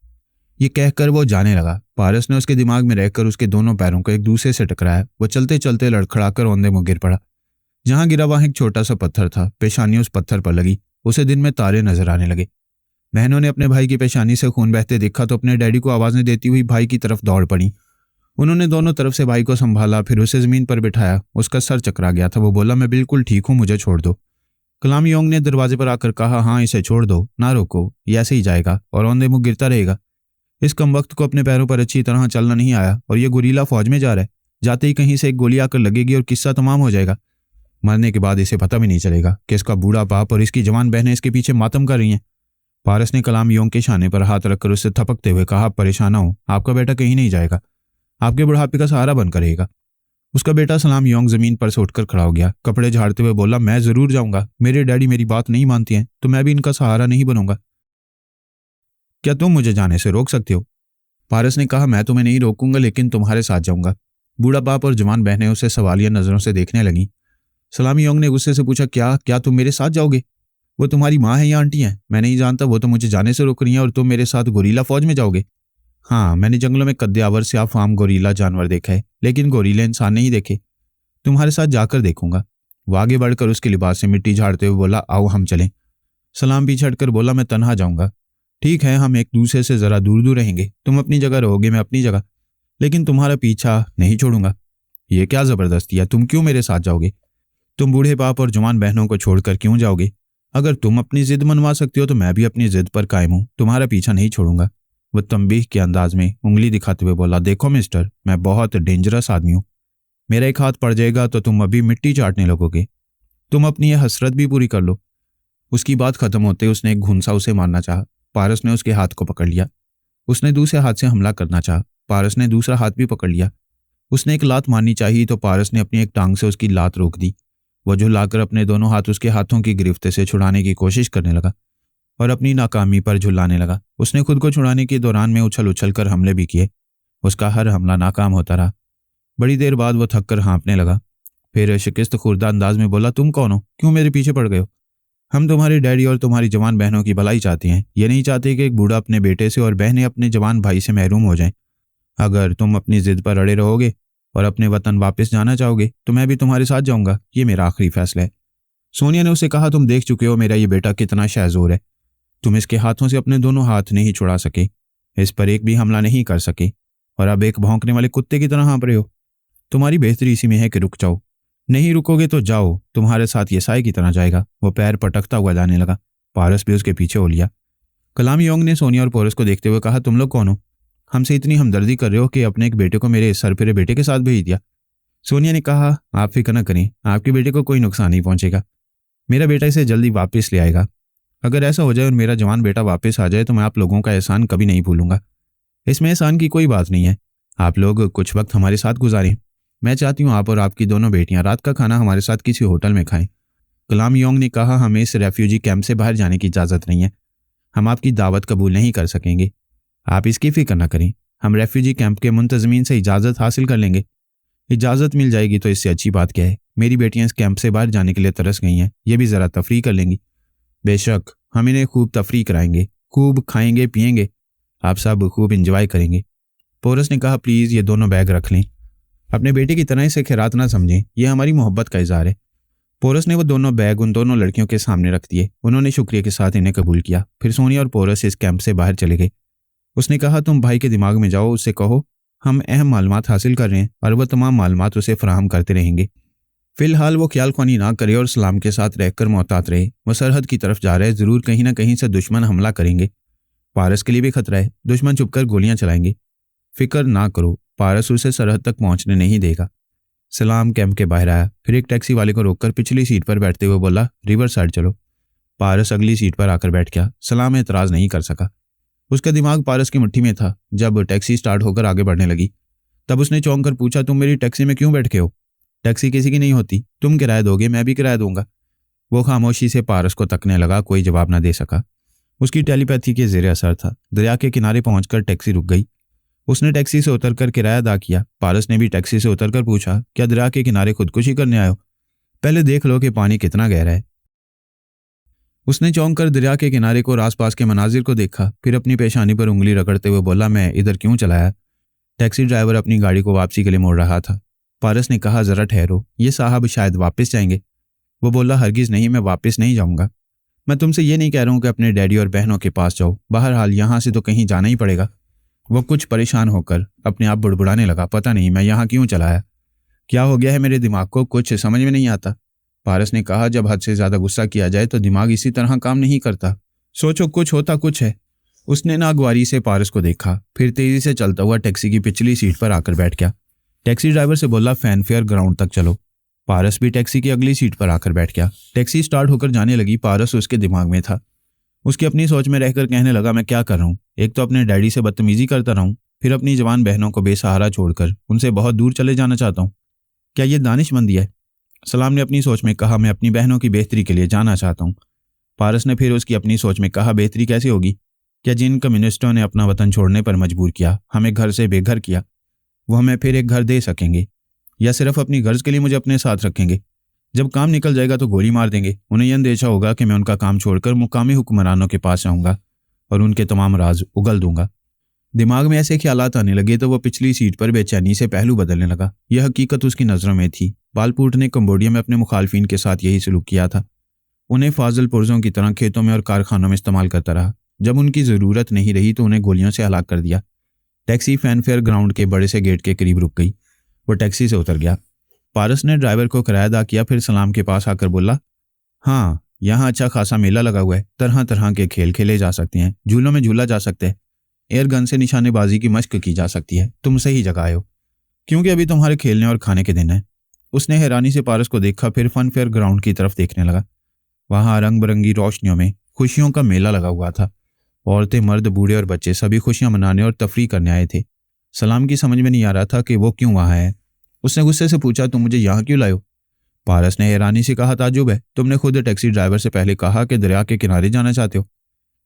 ये कहकर वो जाने लगा। पारस ने उसके दिमाग में रहकर उसके दोनों पैरों को एक दूसरे से टकराया। वो चलते चलते लड़खड़ाकर औंधे मुँह गिर पड़ा। जहाँ गिरा वहाँ एक छोटा सा पत्थर था। पेशानी उस पत्थर पर लगी। उसे दिन में तारे नजर आने लगे। बहनों ने अपने भाई की पेशानी से खून बहते देखा तो अपने डैडी को आवाज़ें देती हुई भाई की तरफ दौड़ पड़ी। उन्होंने दोनों तरफ से भाई को संभाला, फिर उसे ज़मीन पर बिठाया। उसका सर चकरा गया था। वो बोला, मैं बिल्कुल ठीक हूँ, मुझे छोड़ दो। कलाम योंग ने दरवाजे पर आकर कहा, हाँ, इसे छोड़ दो, ना रोको, ये ऐसे ही जाएगा और औंधे मुँह गिरता रहेगा। इस कमबख्त को अपने पैरों पर अच्छी तरह चलना नहीं आया और ये गुरीला फौज में जा रहा है। जाते ही कहीं से एक गोली आकर लगेगी और किस्सा तमाम हो जाएगा। मरने के बाद इसे पता भी नहीं चलेगा कि इसका बूढ़ा बाप और इसकी जवान बहनें इसके पीछे मातम कर रही हैं। पारस ने कलाम योंग के शाने पर हाथ रखकर उससे थपकते हुए कहा, परेशान ना हो, आपका बेटा कहीं नहीं जाएगा, आपके बुढ़ापे का सहारा बनकर रहेगा। उसका बेटा सलाम योंग जमीन पर से उठकर खड़ा हो गया, कपड़े झाड़ते हुए बोला, मैं जरूर जाऊंगा, मेरे डैडी मेरी बात नहीं मानती हैं तो मैं भी इनका सहारा नहीं बनूंगा। क्या तुम मुझे जाने से रोक सकते हो? पारस ने कहा, मैं तुम्हें नहीं रोकूंगा, लेकिन तुम्हारे साथ जाऊंगा। बूढ़ा बाप और जवान बहनें उसे सवालिया नजरों से देखने लगी। सलाम योंग ने गुस्से से पूछा, क्या क्या तुम मेरे साथ जाओगे? वो तुम्हारी माँ है या आंटी है? मैं नहीं जानता, वो तो मुझे जाने से रोक रही है और तुम मेरे साथ गोरीला फौज में जाओगे? हाँ, मैंने जंगलों में कद्दावर से फार्म गोरीला जानवर देखा है, लेकिन गोरीले इंसान नहीं देखे। तुम्हारे साथ जाकर देखूंगा। वो आगे बढ़कर उसके लिबास से मिट्टी झाड़ते हुए बोला, आओ हम चलें। सलाम पीछे हटकर बोला, मैं तन्हा जाऊंगा। ठीक है, हम एक दूसरे से जरा दूर दूर रहेंगे, तुम अपनी जगह रहोगे, मैं अपनी जगह, लेकिन तुम्हारा पीछा नहीं छोड़ूंगा। ये क्या जबरदस्ती है, तुम क्यों मेरे साथ जाओगे? तुम बूढ़े बाप और जवान बहनों को छोड़कर क्यों जाओगे? अगर तुम अपनी जिद मनवा सकते हो तो मैं भी अपनी जिद पर कायम हूं, तुम्हारा पीछा नहीं छोड़ूंगा। वह तंबीह के अंदाज में उंगली दिखाते हुए बोला, देखो मिस्टर, मैं बहुत डेंजरस आदमी हूं, मेरा एक हाथ पड़ जाएगा तो तुम अभी मिट्टी चाटने लगोगे। तुम अपनी यह हसरत भी पूरी कर लो। उसकी बात खत्म होते उसने एक घूंसा उसे मारना चाहा। पारस ने उसके हाथ को पकड़ लिया। उसने दूसरे हाथ से हमला करना चाहा। पारस ने दूसरा हाथ भी पकड़ लिया। उसने एक लात मारनी चाहिए तो पारस ने अपनी एक टांग से उसकी लात रोक दी। वह झुलाकर अपने दोनों हाथ उसके हाथों की गिरफ्त से छुड़ाने की कोशिश करने लगा और अपनी नाकामी पर झुलाने लगा। उसने खुद को छुड़ाने के दौरान में उछल उछल कर हमले भी किए। उसका हर हमला नाकाम होता रहा। बड़ी देर बाद वह थक कर हाँफने लगा। फिर शिकस्त खुर्दा अंदाज में बोला, तुम कौन हो? क्यों मेरे पीछे पड़ गए हो? हम तुम्हारे डैडी और तुम्हारी जवान बहनों की भलाई चाहते हैं। ये नहीं चाहते कि एक बूढ़ा अपने बेटे से और बहनें अपने जवान भाई से महरूम हो जाएं। अगर तुम अपनी जिद पर अड़े रहोगे और अपने वतन वापस जाना चाहोगे तो मैं भी तुम्हारे साथ जाऊंगा। ये मेरा आखिरी फैसला है। सोनिया ने उसे कहा, तुम देख चुके हो मेरा ये बेटा कितना शाहजोर है। तुम इसके हाथों से अपने दोनों हाथ नहीं छुड़ा सके, इस पर एक भी हमला नहीं कर सके और अब एक भौंकने वाले कुत्ते की तरह हाँप रहे हो। तुम्हारी बेहतरी इसी में है कि रुक जाओ। नहीं रुकोगे तो जाओ, तुम्हारे साथ ये साए की तरह जाएगा। वो पैर पटकता हुआ जाने लगा। पारस भी उसके पीछे हो लिया। कलाम योंग ने सोनिया और पोरस को देखते हुए कहा, तुम लोग कौन हो? हमसे इतनी हमदर्दी कर रहे हो कि अपने एक बेटे को मेरे सरफिरे बेटे के साथ भेज दिया। सोनिया ने कहा, आप फिक्र न करें, आपके बेटे को कोई नुकसान नहीं पहुंचेगा। मेरा बेटा इसे जल्दी वापस ले आएगा। अगर ऐसा हो जाए और मेरा जवान बेटा वापस आ जाए तो मैं आप लोगों का एहसान कभी नहीं भूलूंगा। इसमें एहसान की कोई बात नहीं है। आप लोग कुछ वक्त हमारे साथ गुजारें। मैं चाहती हूँ आप और आपकी दोनों बेटियां रात का खाना हमारे साथ किसी होटल में खाएं। कलाम योंग ने कहा, हमें इस रेफ्यूजी कैंप से बाहर जाने की इजाज़त नहीं है। हम आपकी दावत कबूल नहीं कर सकेंगे। आप इसकी फिक्र न करें, हम रेफ्यूजी कैंप के मुंतजमीन से इजाज़त हासिल कर लेंगे। इजाज़त मिल जाएगी तो इससे अच्छी बात क्या है। मेरी बेटियां इस कैंप से बाहर जाने के लिए तरस गई हैं, ये भी ज़रा तफरीह कर लेंगी। बेशक, हम इन्हें खूब तफरीह कराएंगे, खूब खाएंगे पिएंगे, आप सब खूब इंजॉय करेंगे। पोरस ने कहा, प्लीज़ ये दोनों बैग रख लें। अपने बेटे की तरह इसे खैरात ना समझें, यह हमारी मोहब्बत का इज़हार है। पोरस ने वो दोनों बैग उन दोनों लड़कियों के सामने रख दिए। उन्होंने शुक्रिया के साथ इन्हें कबूल किया। फिर सोनिया और पोरस इस कैंप से बाहर चले गए। उसने कहा, तुम भाई के दिमाग में जाओ, उससे कहो हम अहम मालूमात हासिल कर रहे हैं और वह तमाम मालूमात उसे फराहम करते रहेंगे। फिलहाल वो ख्याल ख्वानी ना करे और सलाम के साथ रहकर मोहतात रहे। वह सरहद की तरफ जा रहे, जरूर कहीं ना कहीं से दुश्मन हमला करेंगे। पारस के लिए भी खतरा है, दुश्मन छुपकर गोलियां चलाएंगे। फिक्र ना करो, पारस उसे सरहद तक पहुंचने नहीं देगा। सलाम कैंप के बाहर आया, फिर एक टैक्सी वाले को रोककर पिछली सीट पर बैठते हुए बोला, रिवर साइड चलो। पारस अगली सीट पर आकर बैठ गया। सलाम एतराज नहीं कर सका। उसका दिमाग पारस की मुट्ठी में था। जब टैक्सी स्टार्ट होकर आगे बढ़ने लगी तब उसने चौंक कर पूछा, तुम मेरी टैक्सी में क्यों बैठ के हो? टैक्सी किसी की नहीं होती, तुम किराया दोगे, मैं भी किराया दूंगा। वो खामोशी से पारस को तकने लगा, कोई जवाब न दे सका। उसकी टेलीपैथी के जेर असर था। दरिया के किनारे पहुंचकर टैक्सी रुक गई। उसने टैक्सी से उतरकर किराया अदा किया। पारस ने भी टैक्सी से उतरकर पूछा, क्या दरिया के किनारे खुदकुशी करने आए हो? पहले देख लो कि पानी कितना गहरा है। उसने चौंक कर दरिया के किनारे को और आसपास के मनाजिर को देखा, फिर अपनी पेशानी पर उंगली रगड़ते हुए बोला, मैं इधर क्यों चलाया? टैक्सी ड्राइवर अपनी गाड़ी को वापसी के लिए मोड़ रहा था। पारस ने कहा, जरा ठहरो, ये साहब शायद वापस जाएंगे। वो बोला, हरगिज नहीं, मैं वापस नहीं जाऊंगा। मैं तुमसे ये नहीं कह रहा हूं कि अपने डैडी और बहनों के पास जाओ, बहरहाल यहाँ से तो कहीं जाना ही पड़ेगा। वो कुछ परेशान होकर अपने आप बुड़बुड़ाने लगा, पता नहीं मैं यहाँ क्यों चलाया, क्या हो गया है मेरे दिमाग को, कुछ समझ में नहीं आता। पारस ने कहा, जब हद से ज्यादा गुस्सा किया जाए तो दिमाग इसी तरह काम नहीं करता। सोचो, कुछ होता कुछ है। उसने नागवारी से पारस को देखा, फिर तेजी से चलता हुआ टैक्सी की पिछली सीट पर आकर बैठ गया। टैक्सी ड्राइवर से बोला, फैनफेयर ग्राउंड तक चलो। पारस भी टैक्सी की अगली सीट पर आकर बैठ गया। टैक्सी स्टार्ट होकर जाने लगी। पारस उसके दिमाग में था। उसकी अपनी सोच में रहकर कहने लगा, मैं क्या कर रहा हूँ? एक तो अपने डैडी से बदतमीजी करता रहा हूँ, फिर अपनी जवान बहनों को बेसहारा छोड़कर उनसे बहुत दूर चले जाना चाहता हूँ। क्या ये दानिशमंदी है? सलाम ने अपनी सोच में कहा, मैं अपनी बहनों की बेहतरी के लिए जाना चाहता हूँ। पारस ने फिर उसकी अपनी सोच में कहा, बेहतरी कैसे होगी? क्या जिन कम्युनिस्टों ने अपना वतन छोड़ने पर मजबूर किया, हमें घर से बेघर किया, वो हमें फिर एक घर दे सकेंगे? या सिर्फ अपनी गर्ज के लिए मुझे अपने साथ रखेंगे? जब काम निकल जाएगा तो गोली मार देंगे। उन्हें यह अंदेशा होगा कि मैं उनका काम छोड़कर मुकामी हुक्मरानों के पास जाऊंगा और उनके तमाम राज उगल दूंगा। दिमाग में ऐसे ख्यालात आने लगे तो वह पिछली सीट पर बेचैनी से पहलू बदलने लगा। यह हकीकत उसकी नज़रों में थी। बालपूट ने कंबोडिया में अपने मुखालफिन के साथ यही सलूक किया था। उन्हें फाजिल पुर्जों की तरह खेतों में और कारखानों में इस्तेमाल करता रहा। जब उनकी ज़रूरत नहीं रही तो उन्हें गोलियों से हलाक कर दिया। टैक्सी फैनफेयर ग्राउंड के बड़े से गेट के करीब रुक गई। वो टैक्सी से उतर गया। पारस ने ड्राइवर को किराया अदा किया, फिर सलाम के पास आकर बोला, हाँ, यहाँ अच्छा खासा मेला लगा हुआ है। तरह तरह के खेल खेले जा सकते हैं, झूलों में झूला जा सकते हैं, एयर गन से निशानेबाजी की मशक की जा सकती है। तुम सही जगह आए हो, क्योंकि अभी तुम्हारे खेलने और खाने के दिन है। उसने हैरानी से पारस को देखा, फिर फन फेयर ग्राउंड की तरफ देखने लगा। वहां रंग बिरंगी रोशनियों में खुशियों का मेला लगा हुआ था। औरतें, मर्द, बूढ़े और बच्चे सभी खुशियां मनाने और तफरीह करने आए थे। सलाम की समझ में नहीं आ रहा था कि वो क्यों वहां है। उसने गुस्से से पूछा, तुम मुझे यहाँ क्यों लाए हो? पारस ने हैरानी से कहा, ताजुब है, तुमने खुद टैक्सी ड्राइवर से पहले कहा कि दरिया के किनारे जाना चाहते हो,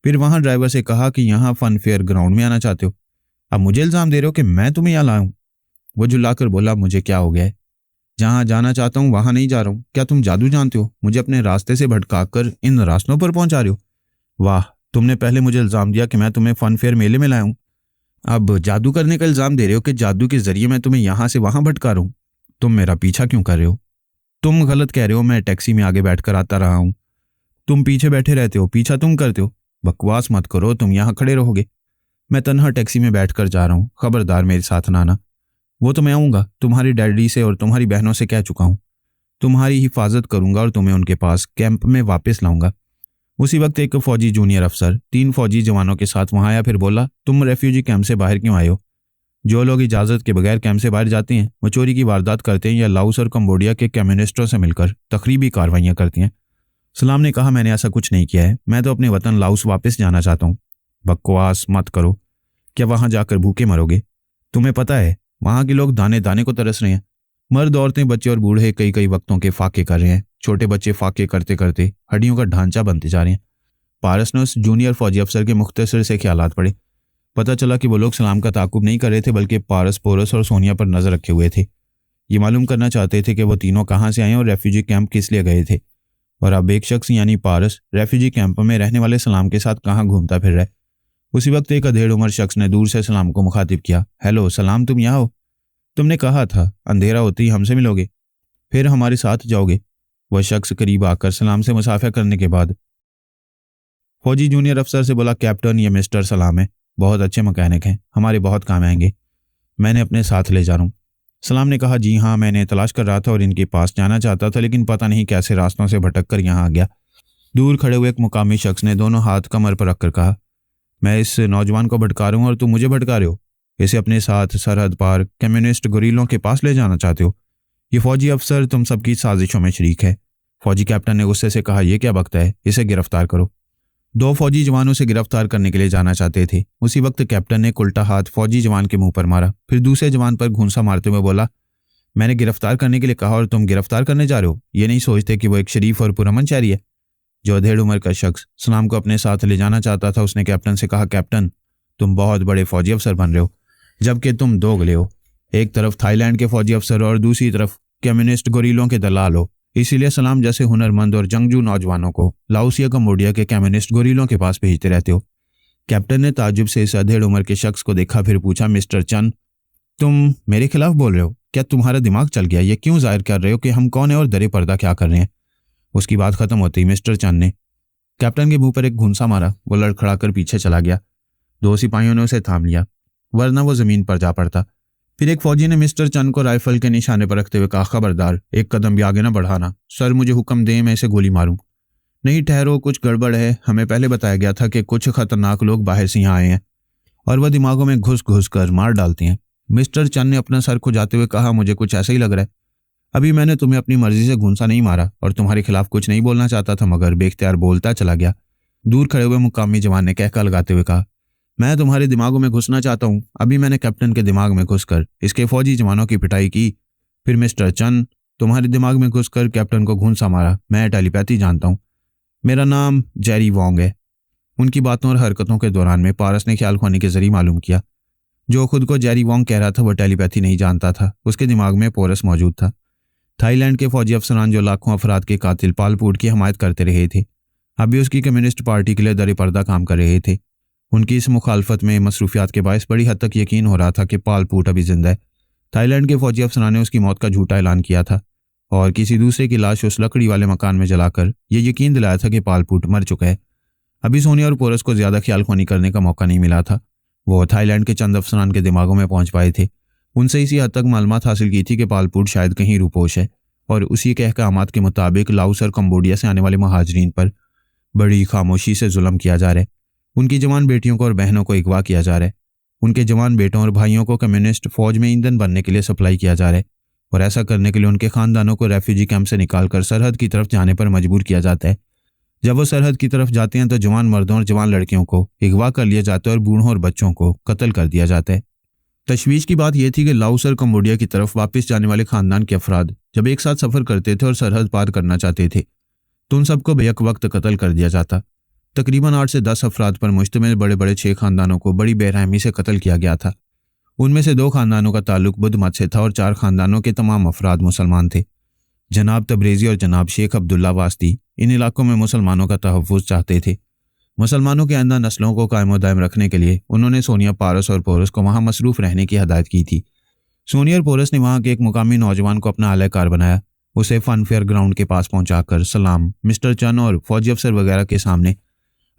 फिर वहां ड्राइवर से कहा कि यहाँ फन फेयर ग्राउंड में आना चाहते हो। अब मुझे इल्जाम दे रहे हो कि मैं तुम्हें यहाँ लाऊं? वो झुल्लाकर बोला, मुझे क्या हो गया है? जहां जाना चाहता हूं वहां नहीं जा रहा हूं। क्या तुम जादू जानते हो? मुझे अपने रास्ते से भटकाकर इन रास्तों पर पहुंचा रहे हो? वाह, तुमने पहले मुझे इल्जाम दिया कि मैं तुम्हें फन फेयर मेले में लाया हूं, अब जादू करने का इल्जाम दे रहे हो कि जादू के जरिए मैं तुम्हें यहां से वहां भटका रहा हूं। तुम मेरा पीछा क्यों कर रहे हो? तुम गलत कह रहे हो। मैं टैक्सी में आगे बैठकर आता रहा हूं, तुम पीछे बैठे रहते हो, पीछा तुम करते हो। बकवास मत करो, तुम यहाँ खड़े रहोगे। मैं तन्हा टैक्सी में बैठकर जा रहा हूँ, खबरदार मेरे साथ ना आना। वो तो मैं आऊंगा, तुम्हारी डैडी से और तुम्हारी बहनों से कह चुका हूँ। तुम्हारी हिफाजत करूंगा और तुम्हें उनके पास कैंप में वापस लाऊंगा। उसी वक्त एक फौजी जूनियर अफसर 3 फौजी जवानों के साथ वहां आया, फिर बोला, तुम रेफ्यूजी कैंप से बाहर क्यों आए हो? जो लोग इजाजत के बगैर कैंप से बाहर जाते हैं वो चोरी की वारदात करते हैं या लाओस और कंबोडिया के कम्युनिस्टों से मिलकर तकरीबी कार्रवाइयां करती हैं। सलाम ने कहा, मैंने ऐसा कुछ नहीं किया है। मैं तो अपने वतन लाओस वापस जाना चाहता हूँ। बकवास मत करो। क्या वहां जाकर भूखे मरोगे? तुम्हें पता है वहां के लोग दाने दाने को तरस रहे हैं। मर्द, औरतें, बच्चे और बूढ़े कई कई वक्तों के फाके कर रहे हैं। छोटे बच्चे फाके करते करते हड्डियों का ढांचा बनते जा रहे हैं। पारस ने उस जूनियर फौजी अफसर के मुख्तसर से ख्यालात पढ़े। पता चला कि वो लोग सलाम का ताकुब नहीं कर रहे थे, बल्कि पारस, पोरस और सोनिया पर नजर रखे हुए थे। ये मालूम करना चाहते थे कि वो तीनों कहाँ से आए और रेफ्यूजी कैंप किस लिए गए थे। और अब एक शख्स यानी पारस रेफ्यूजी कैंप में रहने वाले सलाम के साथ कहाँ घूमता फिर रहा है। उसी वक्त एक अधेड़ उम्र शख्स ने दूर से सलाम को मुखातिब किया, हेलो सलाम, तुम यहाँ हो? तुमने कहा था अंधेरा होते ही हमसे मिलोगे, फिर हमारे साथ जाओगे। वह शख्स करीब आकर सलाम से मुसाफा करने के बाद फौजी जूनियर अफसर से बोला, कैप्टन, ये मिस्टर सलाम है, बहुत अच्छे मैकेनिक हैं, हमारे बहुत काम आएंगे, मैंने अपने साथ ले जा रहा हूँ। सलाम ने कहा, जी हाँ, मैंने तलाश कर रहा था और इनके पास जाना चाहता था, लेकिन पता नहीं कैसे रास्तों से भटक कर यहाँ आ गया। दूर खड़े हुए एक मुकामी शख्स ने दोनों हाथ कमर पर रखकर कहा, मैं इस नौजवान को भटका रहा हूँ और तुम मुझे भटका रहे हो। इसे अपने साथ सरहद पार कम्युनिस्ट गुरीलों के पास ले जाना चाहते हो। ये फौजी अफसर तुम सबकी साजिशों में शरीक है। फौजी कैप्टन ने गुस्से से कहा, यह क्या बकता है, इसे गिरफ्तार करो। 2 फौजी जवानों से गिरफ्तार करने के लिए जाना चाहते थे। उसी वक्त कैप्टन ने उल्टा हाथ फौजी जवान के मुंह पर मारा, फिर दूसरे जवान पर घूंसा मारते हुए बोला, मैंने गिरफ्तार करने के लिए कहा और तुम गिरफ्तार करने जा रहे हो। ये नहीं सोचते कि वो एक शरीफ और पुरअमन शहरी है? जो अधेड़ उम्र का शख्स सलाम को अपने साथ ले जाना चाहता था, उसने कैप्टन से कहा, कैप्टन, तुम बहुत बड़े फौजी अफसर बन रहे हो, जबकि तुम दोगले हो। एक तरफ थाईलैंड के फौजी अफसर और दूसरी तरफ कम्युनिस्ट गोरीलों के दलाल हो। इसीलिए सलाम जैसे हुनरमंद और जंगजू नौजवानों को लाओस या कंबोडिया के कम्युनिस्ट गोरीलों के पास भेजते रहते हो। कैप्टन ने ताजुब से इस अधेड़ उम्र के शख्स को देखा, फिर पूछा, मिस्टर चंद, तुम मेरे खिलाफ बोल रहे हो? क्या तुम्हारा दिमाग चल गया? ये क्यों जाहिर कर रहे हो कि हम कौन है और दरे पर्दा क्या कर रहे हैं? उसकी बात खत्म होती ही मिस्टर चंद ने कैप्टन के मुंह पर एक घूंसा मारा। वो लड़खड़ाकर पीछे चला गया। 2 सिपाहियों ने उसे थाम लिया, वरना वो जमीन पर जा पड़ता। फिर एक फौजी ने मिस्टर चंद को राइफल के निशाने पर रखते हुए कहा, खबरदार, एक कदम भी आगे न बढ़ाना। सर, मुझे हुक्म दें, मैं इसे गोली मारूं। नहीं, ठहरो, कुछ गड़बड़ है। हमें पहले बताया गया था कि कुछ खतरनाक लोग बाहर से यहाँ आए हैं और वह दिमागों में घुस घुस कर मार डालते हैं। मिस्टर चंद ने अपना सर खुजाते हुए कहा, मुझे कुछ ऐसा ही लग रहा है। अभी मैंने तुम्हें अपनी मर्जी से घूंसा नहीं मारा और तुम्हारे खिलाफ कुछ नहीं बोलना चाहता था, मगर बेख्तियार बोलता चला गया। दूर खड़े हुए मुकामी जवान ने कहका लगाते हुए कहा, मैं तुम्हारे दिमागों में घुसना चाहता हूँ। अभी मैंने कैप्टन के दिमाग में घुसकर इसके फौजी जवानों की पिटाई की, फिर मिस्टर चंद तुम्हारे दिमाग में घुसकर कैप्टन को घूंसा मारा। मैं टेलीपैथी जानता हूँ। मेरा नाम जेरी वोंग है। उनकी बातों और हरकतों के दौरान में पारस ने ख्याल खोने के जरिए मालूम किया, जो खुद को जेरी वोंग कह रहा था वह टेलीपैथी नहीं जानता था। उसके दिमाग में पोरस मौजूद था। थाईलैंड के फौजी अफसरान जो लाखों अफराद के कातिल पालपूट की हमायत करते रहे थे, अभी उसकी कम्युनिस्ट पार्टी के लिए दर पर्दा काम कर रहे थे। उनकी इस मुखालफत में मसरूफियात के बायस बड़ी हद तक यकीन हो रहा था कि पालपूट अभी जिंदा है। थाईलैंड के फौजी अफसरान ने उसकी मौत का झूठा ऐलान किया था और किसी दूसरे की लाश उस लकड़ी वाले मकान में जलाकर यह यकीन दिलाया था कि पालपूट मर चुका है। अभी सोनिया और पोरस को ज्यादा ख्याल खोनी करने का मौका नहीं मिला था। वो थाईलैंड के चंद अफसरान के दिमागों में पहुंच पाए थे। उनसे इसी हद तक मालूमात हासिल की थी कि पालपूट शायद कहीं रूपोश है और उसी के अहकामात के मुताबिक लाओस और कंबोडिया से आने वाले महाजरीन पर बड़ी खामोशी से जुल्म किया जा रहा है। उनकी जवान बेटियों को और बहनों को अगवा किया जा रहा है। उनके जवान बेटों और भाइयों को कम्युनिस्ट फौज में ईंधन बनने के लिए सप्लाई किया जा रहा है और ऐसा करने के लिए उनके खानदानों को रेफ्यूजी कैंप से निकालकर सरहद की तरफ जाने पर मजबूर किया जाता है। जब वो सरहद की तरफ जाते हैं तो जवान मर्दों और जवान लड़कियों को अगवा कर लिया जाता है और बूढ़ों और बच्चों को कत्ल कर दिया जाता है। तशवीश की बात यह थी कि लाओस और कंबोडिया की तरफ वापस जाने वाले खानदान के अफराद जब एक साथ सफर करते थे और सरहद पार करना चाहते थे तो उन सबको बेहक वक्त कत्ल कर दिया जाता। तकरीबन 8 से 10 अफराद पर मुश्तमिल बड़े बड़े 6 खानदानों को बड़ी बेरहमी से कत्ल किया गया था। उनमें से 2 खानदानों का ताल्लुक बुद्ध मत से था और 4 खानदानों के तमाम अफराद मुसलमान थे। जनाब तब्रेज़ी और जनाब शेख अब्दुल्ला वास्ती इन इलाकों में मुसलमानों का तहफ़्फ़ुज़ चाहते थे। मुसलमानों के आइंदा नस्लों को कायम व दायम रखने के लिए उन्होंने सोनिया, पारस और पोरस को वहां मसरूफ़ रहने की हदायत की थी। सोनिया और पोरस ने वहां के एक मुकामी नौजवान को अपना आलाकार बनाया। उसे फन फेयर ग्राउंड के पास पहुंचाकर सलाम, मिस्टर चन और फौजी अफसर वगैरह के सामने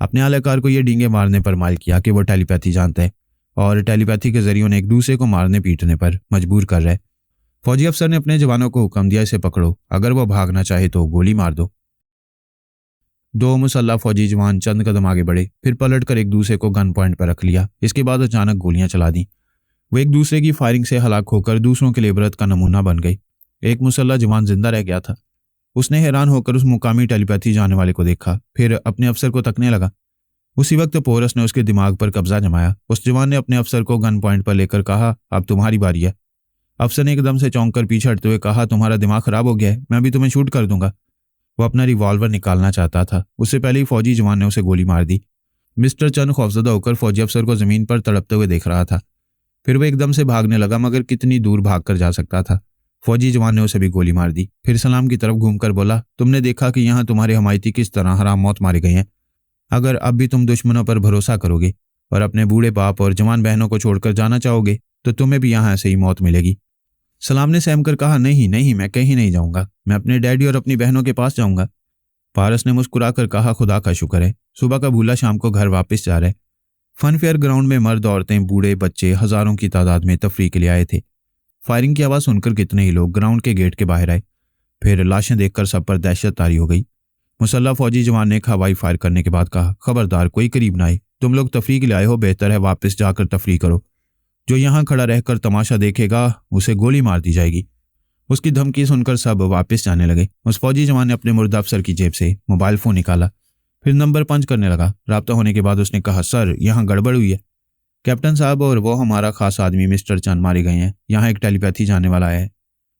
अपने आलाकार को ये डींगे मारने पर माइल किया कि वो टेलीपैथी जानता है और टेलीपैथी के जरिए उन्हें एक दूसरे को मारने पीटने पर मजबूर कर रहा है। फौजी अफसर ने अपने जवानों को हुक्म दिया, इसे पकड़ो, अगर वो भागना चाहे तो गोली मार दो। 2 मुसल्लह फौजी जवान चंद कदम आगे बढ़े, फिर पलटकर एक दूसरे को गन पॉइंट पर रख लिया। इसके बाद अचानक गोलियां चला दी। वो एक दूसरे की फायरिंग से हलाक होकर दूसरों के लिए इबरत का नमूना बन गई। एक मुसल्लह जवान जिंदा रह गया था। उसने हैरान होकर उस मुकामी टेलीपैथी जानने वाले को देखा, फिर अपने अफसर को तकने लगा। उसी वक्त पोरस ने उसके दिमाग पर कब्जा जमाया। उस जवान ने अपने अफसर को गन पॉइंट पर लेकर कहा, अब तुम्हारी बारी है। अफसर ने एकदम से चौंक कर पीछे हटते हुए कहा, तुम्हारा दिमाग खराब हो गया है, मैं अभी तुम्हें शूट कर दूंगा। वो अपना रिवॉल्वर निकालना चाहता था, उससे पहले ही फौजी जवान ने उसे गोली मार दी। मिस्टर चंद खौफजदा होकर फौजी अफसर को जमीन पर तड़पते हुए देख रहा था। फिर वो एकदम से भागने लगा, मगर कितनी दूर भाग कर जा सकता था। फौजी जवान ने उसे भी गोली मार दी। फिर सलाम की तरफ घूमकर बोला, तुमने देखा कि यहाँ तुम्हारे हमायती किस तरह हराम मौत मारे गए हैं। अगर अब भी तुम दुश्मनों पर भरोसा करोगे और अपने बूढ़े बाप और जवान बहनों को छोड़कर जाना चाहोगे तो तुम्हें भी यहाँ ऐसे ही मौत मिलेगी। सलाम ने सहम कर कहा, नहीं नहीं, मैं कहीं नहीं जाऊंगा, मैं अपने डैडी और अपनी बहनों के पास जाऊंगा। पारस ने मुस्कुराकर कहा, खुदा का शुक्र है, सुबह का भूला शाम को घर वापस जा रहा है। फन फेयर ग्राउंड में मर्द, औरतें, बूढ़े, बच्चे हजारों की तादाद में तफरीह के लिए आए थे। फायरिंग की आवाज़ सुनकर कितने ही लोग ग्राउंड के गेट के बाहर आए। फिर लाशें देखकर सब पर दहशत तारी हो गई। मुसल्ला फौजी जवान ने एक हवाई फायर करने के बाद कहा, खबरदार कोई करीब ना आए, तुम लोग तफरीह के लिए आए हो, बेहतर है वापस जाकर तफरीह करो। जो यहाँ खड़ा रहकर तमाशा देखेगा उसे गोली मार दी जाएगी। उसकी धमकी सुनकर सब वापस जाने लगे। उस फौजी जवान ने अपने मुर्दा अफसर की जेब से मोबाइल फोन निकाला, फिर नंबर पंच करने लगा। राब्ता होने के बाद उसने कहा, सर यहाँ गड़बड़ हुई है, कैप्टन साहब और वो हमारा खास आदमी मिस्टर चंद मारे गए हैं। यहाँ एक टेलीपैथी जानने वाला है।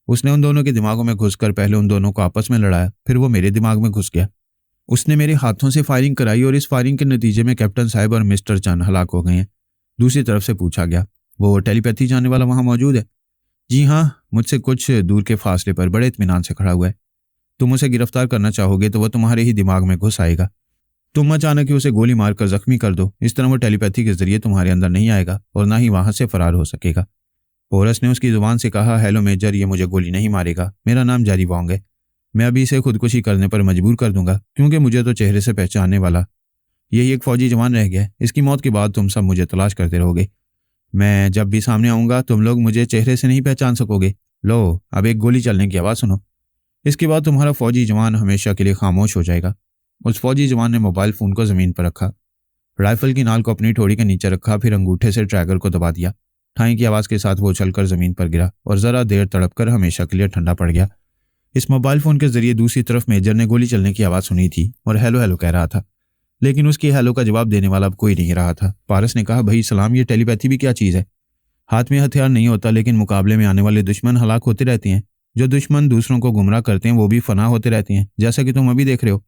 उसने उन दोनों के दिमागों में घुसकर पहले उन दोनों को आपस में लड़ाया, फिर वो मेरे दिमाग में घुस गया। उसने मेरे हाथों से फायरिंग कराई और इस फायरिंग के नतीजे में कैप्टन साहब और मिस्टर चंद हलाक हो गए हैं। दूसरी तरफ से पूछा गया, वो टेलीपैथी जानने वाला वहां मौजूद है? जी हाँ, मुझसे कुछ दूर के फासले पर बड़े इत्मीनान से खड़ा हुआ है। तुम उसे गिरफ्तार करना चाहोगे तो वह तुम्हारे ही दिमाग में घुस आएगा। तुम अचानक ही उसे गोली मारकर जख्मी कर दो, इस तरह वो टेलीपैथी के जरिए तुम्हारे अंदर नहीं आएगा और ना ही वहां से फरार हो सकेगा। पोरस ने उसकी जुबान से कहा, हेलो मेजर, ये मुझे गोली नहीं मारेगा, मेरा नाम जेरी वोंग है। मैं अभी इसे खुदकुशी करने पर मजबूर कर दूंगा, क्योंकि मुझे तो चेहरे से पहचानने वाला यही एक फौजी जवान रह गया है। इसकी मौत के बाद तुम सब मुझे तलाश करते रहोगे। मैं जब भी सामने आऊंगा तुम लोग मुझे चेहरे से नहीं पहचान सकोगे। लो, अब एक गोली चलने की आवाज़ सुनो। इसके बाद तुम्हारा फौजी जवान हमेशा के लिए खामोश हो जाएगा। उस फौजी जवान ने मोबाइल फ़ोन को ज़मीन पर रखा, राइफल की नाल को अपनी ठोड़ी के नीचे रखा, फिर अंगूठे से ट्रैगर को दबा दिया। ठाई की आवाज़ के साथ वो चलकर ज़मीन पर गिरा और ज़रा देर तड़पकर हमेशा के लिए ठंडा पड़ गया। इस मोबाइल फ़ोन के जरिए दूसरी तरफ मेजर ने गोली चलने की आवाज़ सुनी थी और हेलो हेलो कह रहा था। लेकिन उसकी हेलो का जवाब देने वाला अब कोई नहीं रहा था। पारस ने कहा, भाई सलाम, ये टेलीपैथी भी क्या चीज़ है? हाथ में हथियार नहीं होता, लेकिन मुकाबले में आने वाले दुश्मन हलाक होते रहते हैं। जो दुश्मन दूसरों को गुमराह करते हैं वो भी फना होते रहते हैं, जैसा कि तुम अभी देख रहे हो।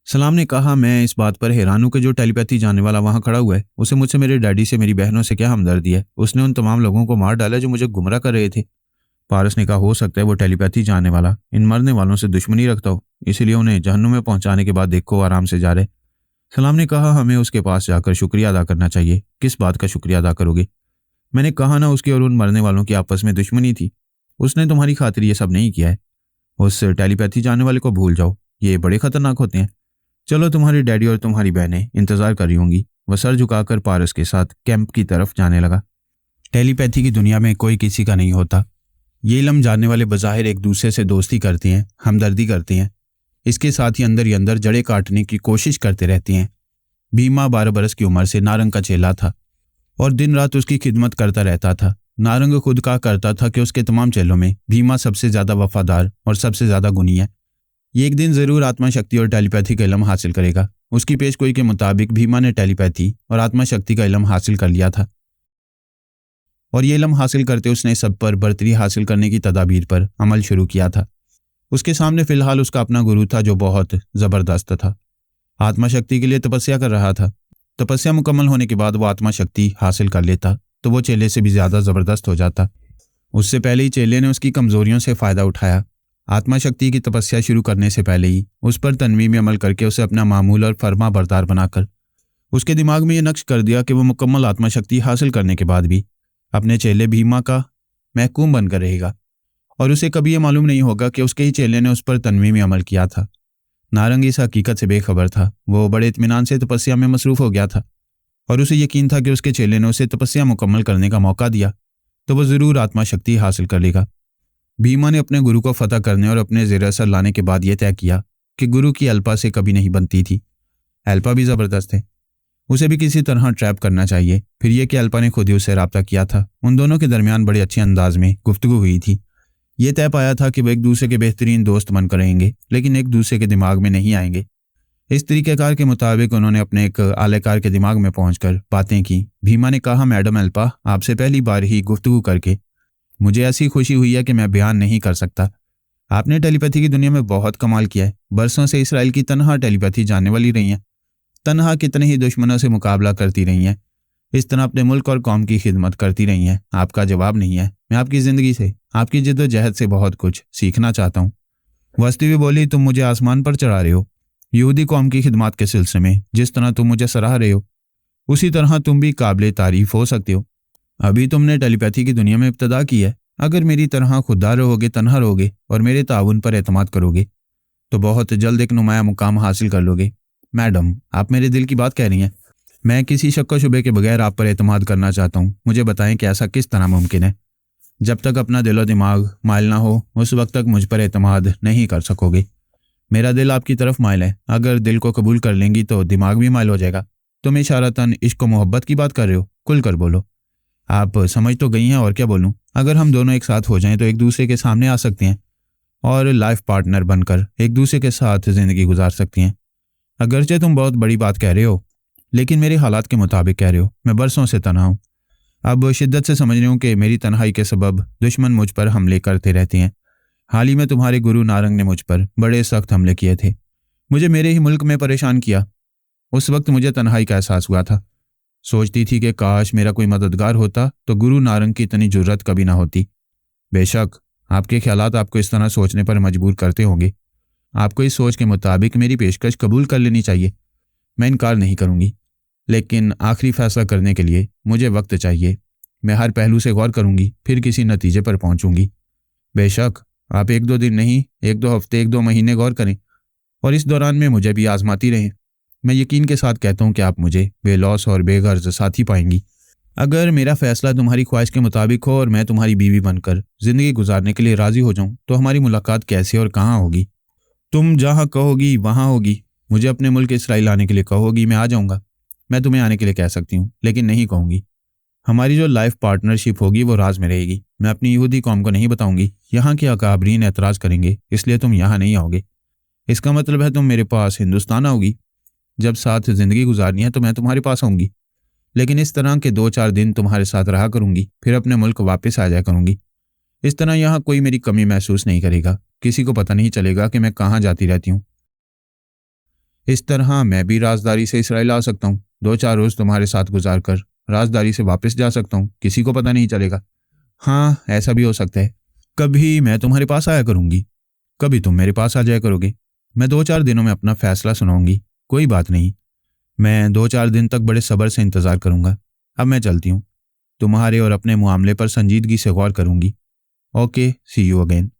सलाम ने कहा, मैं इस बात पर हैरान हूं कि जो टेलीपैथी जानने वाला वहां खड़ा हुआ है, उसे मुझसे, मेरे डैडी से, मेरी बहनों से क्या हमदर्दी है? उसने उन तमाम लोगों को मार डाला जो मुझे गुमराह कर रहे थे। पारस ने कहा, हो सकता है वो टेलीपैथी जानने वाला इन मरने वालों से दुश्मनी रखता हो, इसीलिए उन्हें जहन्नुम में पहुंचाने के बाद देखो आराम से जा रहे। सलाम ने कहा, हमें उसके पास जाकर शुक्रिया अदा करना चाहिए। किस बात का शुक्रिया अदा करोगे? मैंने कहा ना, उसकी और उन मरने वालों की आपस में दुश्मनी थी। उसने तुम्हारी खातिर ये सब नहीं किया है। उस टेलीपैथी जानने वाले को भूल जाओ, ये बड़े खतरनाक होते हैं। चलो, तुम्हारे डैडी और तुम्हारी बहनें इंतजार कर रही होंगी। वह सर झुकाकर पारस के साथ कैंप की तरफ जाने लगा। टेलीपैथी की दुनिया में कोई किसी का नहीं होता। ये इल्म जानने वाले बज़ाहिर एक दूसरे से दोस्ती करते हैं, हमदर्दी करते हैं। इसके साथ ही अंदर जड़ें काटने की कोशिश करते रहते हैं। भीमा 12 बरस की उम्र से नारंग का चेला था और दिन रात उसकी खिदमत करता रहता था। नारंग खुद कहा करता था कि उसके तमाम चेलों में भीमा सबसे ज़्यादा वफादार और सबसे ज़्यादा गुणी है। ये एक दिन ज़रूर आत्मा शक्ति और टेलीपैथी का इल्म हासिल करेगा। उसकी पेशगोई के मुताबिक भीमा ने टेलीपैथी और आत्मा शक्ति का इल्म हासिल कर लिया था और ये इल्म हासिल करते उसने सब पर बर्तरी हासिल करने की तदाबीर पर अमल शुरू किया था। उसके सामने फिलहाल उसका अपना गुरु था जो बहुत ज़बरदस्त था। आत्मा शक्ति के लिए तपस्या कर रहा था। तपस्या मुकम्मल होने के बाद वो आत्मा शक्ति हासिल कर लेता तो वो चेले से भी ज़्यादा ज़बरदस्त हो जाता। उससे पहले ही चेले ने उसकी कमज़ोरियों से फ़ायदा उठाया। आत्मा शक्ति की तपस्या शुरू करने से पहले ही उस पर तनवी में अमल करके उसे अपना मामूल और फर्मा बरदार बनाकर उसके दिमाग में ये नक्श कर दिया कि वो मुकम्मल आत्मा शक्ति हासिल करने के बाद भी अपने चेले भीमा का महकूम बनकर रहेगा और उसे कभी ये मालूम नहीं होगा कि उसके ही चेले ने उस पर तनवी में अमल किया था। नारंग इस हकीकत से बेखबर था। वो बड़े इत्मीनान से तपस्या में मसरूफ़ हो गया था और उसे यकीन था कि उसके चेले ने उसे तपस्या मुकम्मल करने का मौका दिया तो वह ज़रूर आत्मा शक्ति हासिल कर लेगा। भीमा ने अपने गुरु को फतह करने और अपने ज़ेर असर लाने के बाद यह तय किया कि गुरु की अल्पा से कभी नहीं बनती थी। अल्पा भी ज़बरदस्त है, उसे भी किसी तरह ट्रैप करना चाहिए। फिर यह कि अल्पा ने खुद ही उससे रब्ता किया था। उन दोनों के दरमियान बड़े अच्छे अंदाज में गुफ्तगू हुई थी। ये तय पाया था कि वे एक दूसरे के बेहतरीन दोस्त बनकर रहेंगे, लेकिन एक दूसरे के दिमाग में नहीं आएंगे। इस तरीक़ेकार के मुताबिक उन्होंने अपने एक आलेकार के दिमाग में पहुंचकर बातें की। भीमा ने कहा, मैडम अल्पा, आपसे पहली बार ही गुफ्तगू करके मुझे ऐसी खुशी हुई है कि मैं बयान नहीं कर सकता। आपने टेलीपैथी की दुनिया में बहुत कमाल किया है। बरसों से इसराइल की तनहा टेलीपैथी जानने वाली रही हैं। तनहा कितने ही दुश्मनों से मुकाबला करती रही हैं। इस तरह अपने मुल्क और कौम की खिदमत करती रही हैं। आपका जवाब नहीं है। मैं आपकी ज़िंदगी से, आपकी जिद्दोजहद से बहुत कुछ सीखना चाहता हूँ। वस्ती भी बोली, तुम मुझे आसमान पर चढ़ा रहे हो। यहूदी कौम की खिदमत के सिलसिले में जिस तरह तुम मुझे सराह रहे हो, उसी तरह तुम भी काबिल तारीफ हो सकते हो। अभी तुमने टेलीपैथी की दुनिया में इब्तदा की है। अगर मेरी तरह खुददार रहोगे, तनहा रहोगे और मेरे ताउन पर एतमाद करोगे तो बहुत जल्द एक नुमाया मुकाम हासिल कर लोगे। मैडम, आप मेरे दिल की बात कह रही हैं। मैं किसी शक व शुबे के बगैर आप पर एतमाद करना चाहता हूँ। मुझे बताएं कि ऐसा किस तरह मुमकिन है। जब तक अपना दिलो दिमाग माइल ना हो, उस वक्त तक मुझ पर एतमाद नहीं कर सकोगे। मेरा दिल आपकी तरफ माइल है। अगर दिल को कबूल कर लेंगी तो दिमाग भी माइल हो जाएगा। तुम इशारतन इश्क व मोहब्बत की बात कर रहे हो। खुल कर बोलो। आप समझ तो गई हैं, और क्या बोलूं। अगर हम दोनों एक साथ हो जाएं तो एक दूसरे के सामने आ सकते हैं और लाइफ पार्टनर बनकर एक दूसरे के साथ ज़िंदगी गुजार सकती हैं। अगरचे तुम बहुत बड़ी बात कह रहे हो, लेकिन मेरे हालात के मुताबिक कह रहे हो। मैं बरसों से तन्हा हूँ। अब शिद्दत से समझ रही हूँ कि मेरी तन्हाई के सबब दुश्मन मुझ पर हमले करते रहते हैं। हाल ही में तुम्हारे गुरु नारंग ने मुझ पर बड़े सख्त हमले किए थे। मुझे मेरे ही मुल्क में परेशान किया। उस वक्त मुझे तन्हाई का एहसास हुआ था। सोचती थी कि काश मेरा कोई मददगार होता तो गुरु नारंग की इतनी जुर्रत कभी ना होती। बेशक आपके ख्यालात आपको इस तरह सोचने पर मजबूर करते होंगे। आपको इस सोच के मुताबिक मेरी पेशकश कबूल कर लेनी चाहिए। मैं इनकार नहीं करूँगी, लेकिन आखिरी फैसला करने के लिए मुझे वक्त चाहिए। मैं हर पहलू से गौर करूँगी, फिर किसी नतीजे पर पहुँचूँगी। बेशक आप 1-2 दिन नहीं, 1-2 हफ्ते, 1-2 महीने गौर करें और इस दौरान में मुझे भी आजमाती रहें। मैं यकीन के साथ कहता हूँ कि आप मुझे बेलौस और बेगर्ज साथी पाएंगी। अगर मेरा फैसला तुम्हारी ख्वाहिश के मुताबिक हो और मैं तुम्हारी बीवी बनकर ज़िंदगी गुजारने के लिए राज़ी हो जाऊँ तो हमारी मुलाकात कैसे और कहाँ होगी? तुम जहाँ कहोगी वहाँ होगी। मुझे अपने मुल्क इसराइल आने के लिए कहोगी, मैं आ जाऊँगा। मैं तुम्हें आने के लिए कह सकती हूँ, लेकिन नहीं कहूँगी। हमारी जो लाइफ पार्टनरशिप होगी वो राज में रहेगी। मैं अपनी यहूदी कौम को नहीं बताऊँगी। यहाँ के अकाबरीन एतराज़ करेंगे, इसलिए तुम यहाँ नहीं आओगे। इसका मतलब है तुम मेरे पास हिंदुस्तान आओगी। जब साथ जिंदगी गुजारनी है तो मैं तुम्हारे पास आऊंगी, लेकिन इस तरह के 2-4 दिन तुम्हारे साथ रहा करूंगी, फिर अपने मुल्क वापस आ जाया करूंगी। इस तरह यहाँ कोई मेरी कमी महसूस नहीं करेगा, किसी को पता नहीं चलेगा कि मैं कहाँ जाती रहती हूँ। इस तरह मैं भी राजदारी से इसराइल आ सकता हूँ, 2-4 रोज तुम्हारे साथ गुजार कर राजदारी से वापस जा सकता हूँ, किसी को पता नहीं चलेगा। हाँ, ऐसा भी हो सकता है। कभी मैं तुम्हारे पास आया करूंगी, कभी तुम मेरे पास आ जाया करोगे। मैं 2-4 दिनों में अपना फैसला सुनाऊंगी, कोई बात नहीं। मैं 2-4 दिन तक बड़े सब्र से इंतजार करूंगा। अब मैं चलती हूँ, तुम्हारे और अपने मामले पर संजीदगी से गौर करूंगी। Okay, see you again.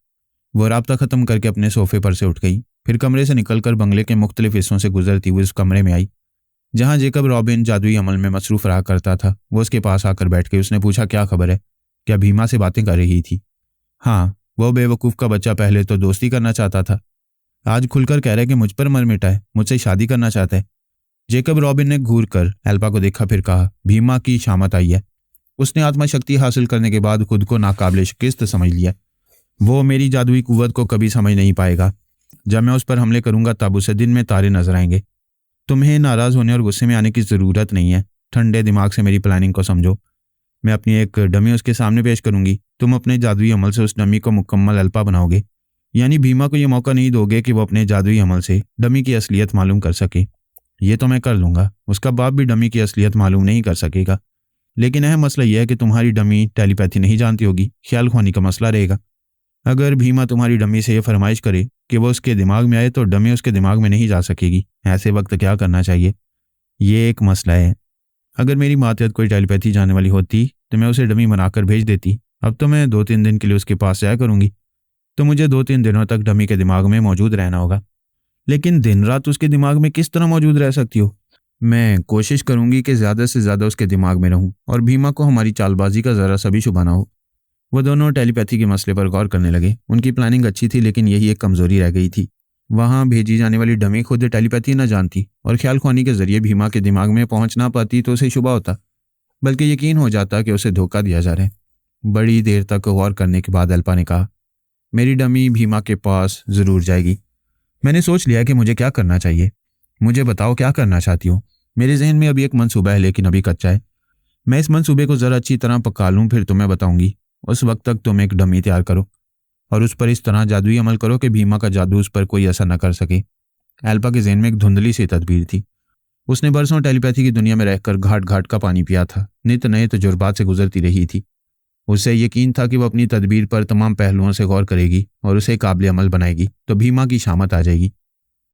वो राब्ता खत्म करके अपने सोफे पर से उठ गई, फिर कमरे से निकलकर बंगले के मुख्तलिफ हिस्सों से गुजरती हुई उस कमरे में आई जहां जेकब रॉबिन जादुई अमल में मसरूफ रहा करता था। वो उसके पास आकर बैठ गई। उसने पूछा, क्या खबर है? क्या भीमा से बातें कर रही थी? हाँ, वो बेवकूफ़ का बच्चा पहले तो दोस्ती करना चाहता था, आज खुलकर कह रहा है कि मुझ पर मर मिटा है, मुझसे शादी करना चाहता है। जेकब रॉबिन ने घूर कर एल्पा को देखा, फिर कहा, भीमा की शामत आई है। उसने आत्मशक्ति हासिल करने के बाद खुद को नाकाबिले शिकस्त समझ लिया। वो मेरी जादुई कुव्वत को कभी समझ नहीं पाएगा। जब मैं उस पर हमले करूंगा तब उसे दिन में तारे नजर आएंगे। तुम्हें नाराज होने और गुस्से में आने की जरूरत नहीं है। ठंडे दिमाग से मेरी प्लानिंग को समझो। मैं अपनी एक डमी उसके सामने पेश करूंगी। तुम अपने जादुई अमल से उस डमी को मुकम्मल अल्पा बनाओगे, यानी भीमा को यह मौका नहीं दोगे कि वो अपने जादुई अमल से डमी की असलियत मालूम कर सके। ये तो मैं कर लूंगा। उसका बाप भी डमी की असलियत मालूम नहीं कर सकेगा। लेकिन अहम मसला यह है कि तुम्हारी डमी टेलीपैथी नहीं जानती होगी। ख्याल ख्वानी का मसला रहेगा। अगर भीमा तुम्हारी डमी से यह फरमाइश करे कि वो उसके दिमाग में आए तो डमी उसके दिमाग में नहीं जा सकेगी। ऐसे वक्त क्या करना चाहिए, ये एक मसला है। अगर मेरी मातहत कोई टेलीपैथी जानने वाली होती तो मैं उसे डमी बनाकर भेज देती। अब तो मैं 2-3 दिन के लिए उसके पास जाया करूंगी, तो मुझे 2-3 दिनों तक डमी के दिमाग में मौजूद रहना होगा। लेकिन दिन रात उसके दिमाग में किस तरह मौजूद रह सकती हो? मैं कोशिश करूंगी कि ज़्यादा से ज़्यादा उसके दिमाग में रहूं और भीमा को हमारी चालबाजी का ज़रा सा भी शुबा ना हो। वो दोनों टेलीपैथी के मसले पर गौर करने लगे। उनकी प्लानिंग अच्छी थी, लेकिन यही एक कमजोरी रह गई थी। वहां भेजी जाने वाली डमी खुद टेलीपैथी न जानती और ख्याल ख्वानी के जरिए भीमा के दिमाग में पहुंच ना पाती तो उसे शुबा होता, बल्कि यकीन हो जाता कि उसे धोखा दिया जा रहा है। बड़ी देर तक गौर करने के बाद अल्पा ने कहा, मेरी डमी भीमा के पास जरूर जाएगी। मैंने सोच लिया कि मुझे क्या करना चाहिए। मुझे बताओ, क्या करना चाहती हो? मेरे जहन में अभी एक मंसूबा है, लेकिन अभी कच्चा है। मैं इस मंसूबे को जरा अच्छी तरह पका लूं, फिर तुम्हें बताऊंगी। उस वक्त तक तुम एक डमी तैयार करो और उस पर इस तरह जादुई अमल करो कि भीमा का जादू उस पर कोई असर न कर सके। एल्पा के जहन में एक धुंधली सी तदबीर थी। उसने बरसों टेलीपैथी की दुनिया में रहकर घाट घाट का पानी पिया था, नित नए तजुर्बात से गुजरती रही थी। उसे यकीन था कि वह अपनी तदबीर पर तमाम पहलुओं से गौर करेगी और उसे काबिल अमल बनाएगी तो भीमा की शामत आ जाएगी।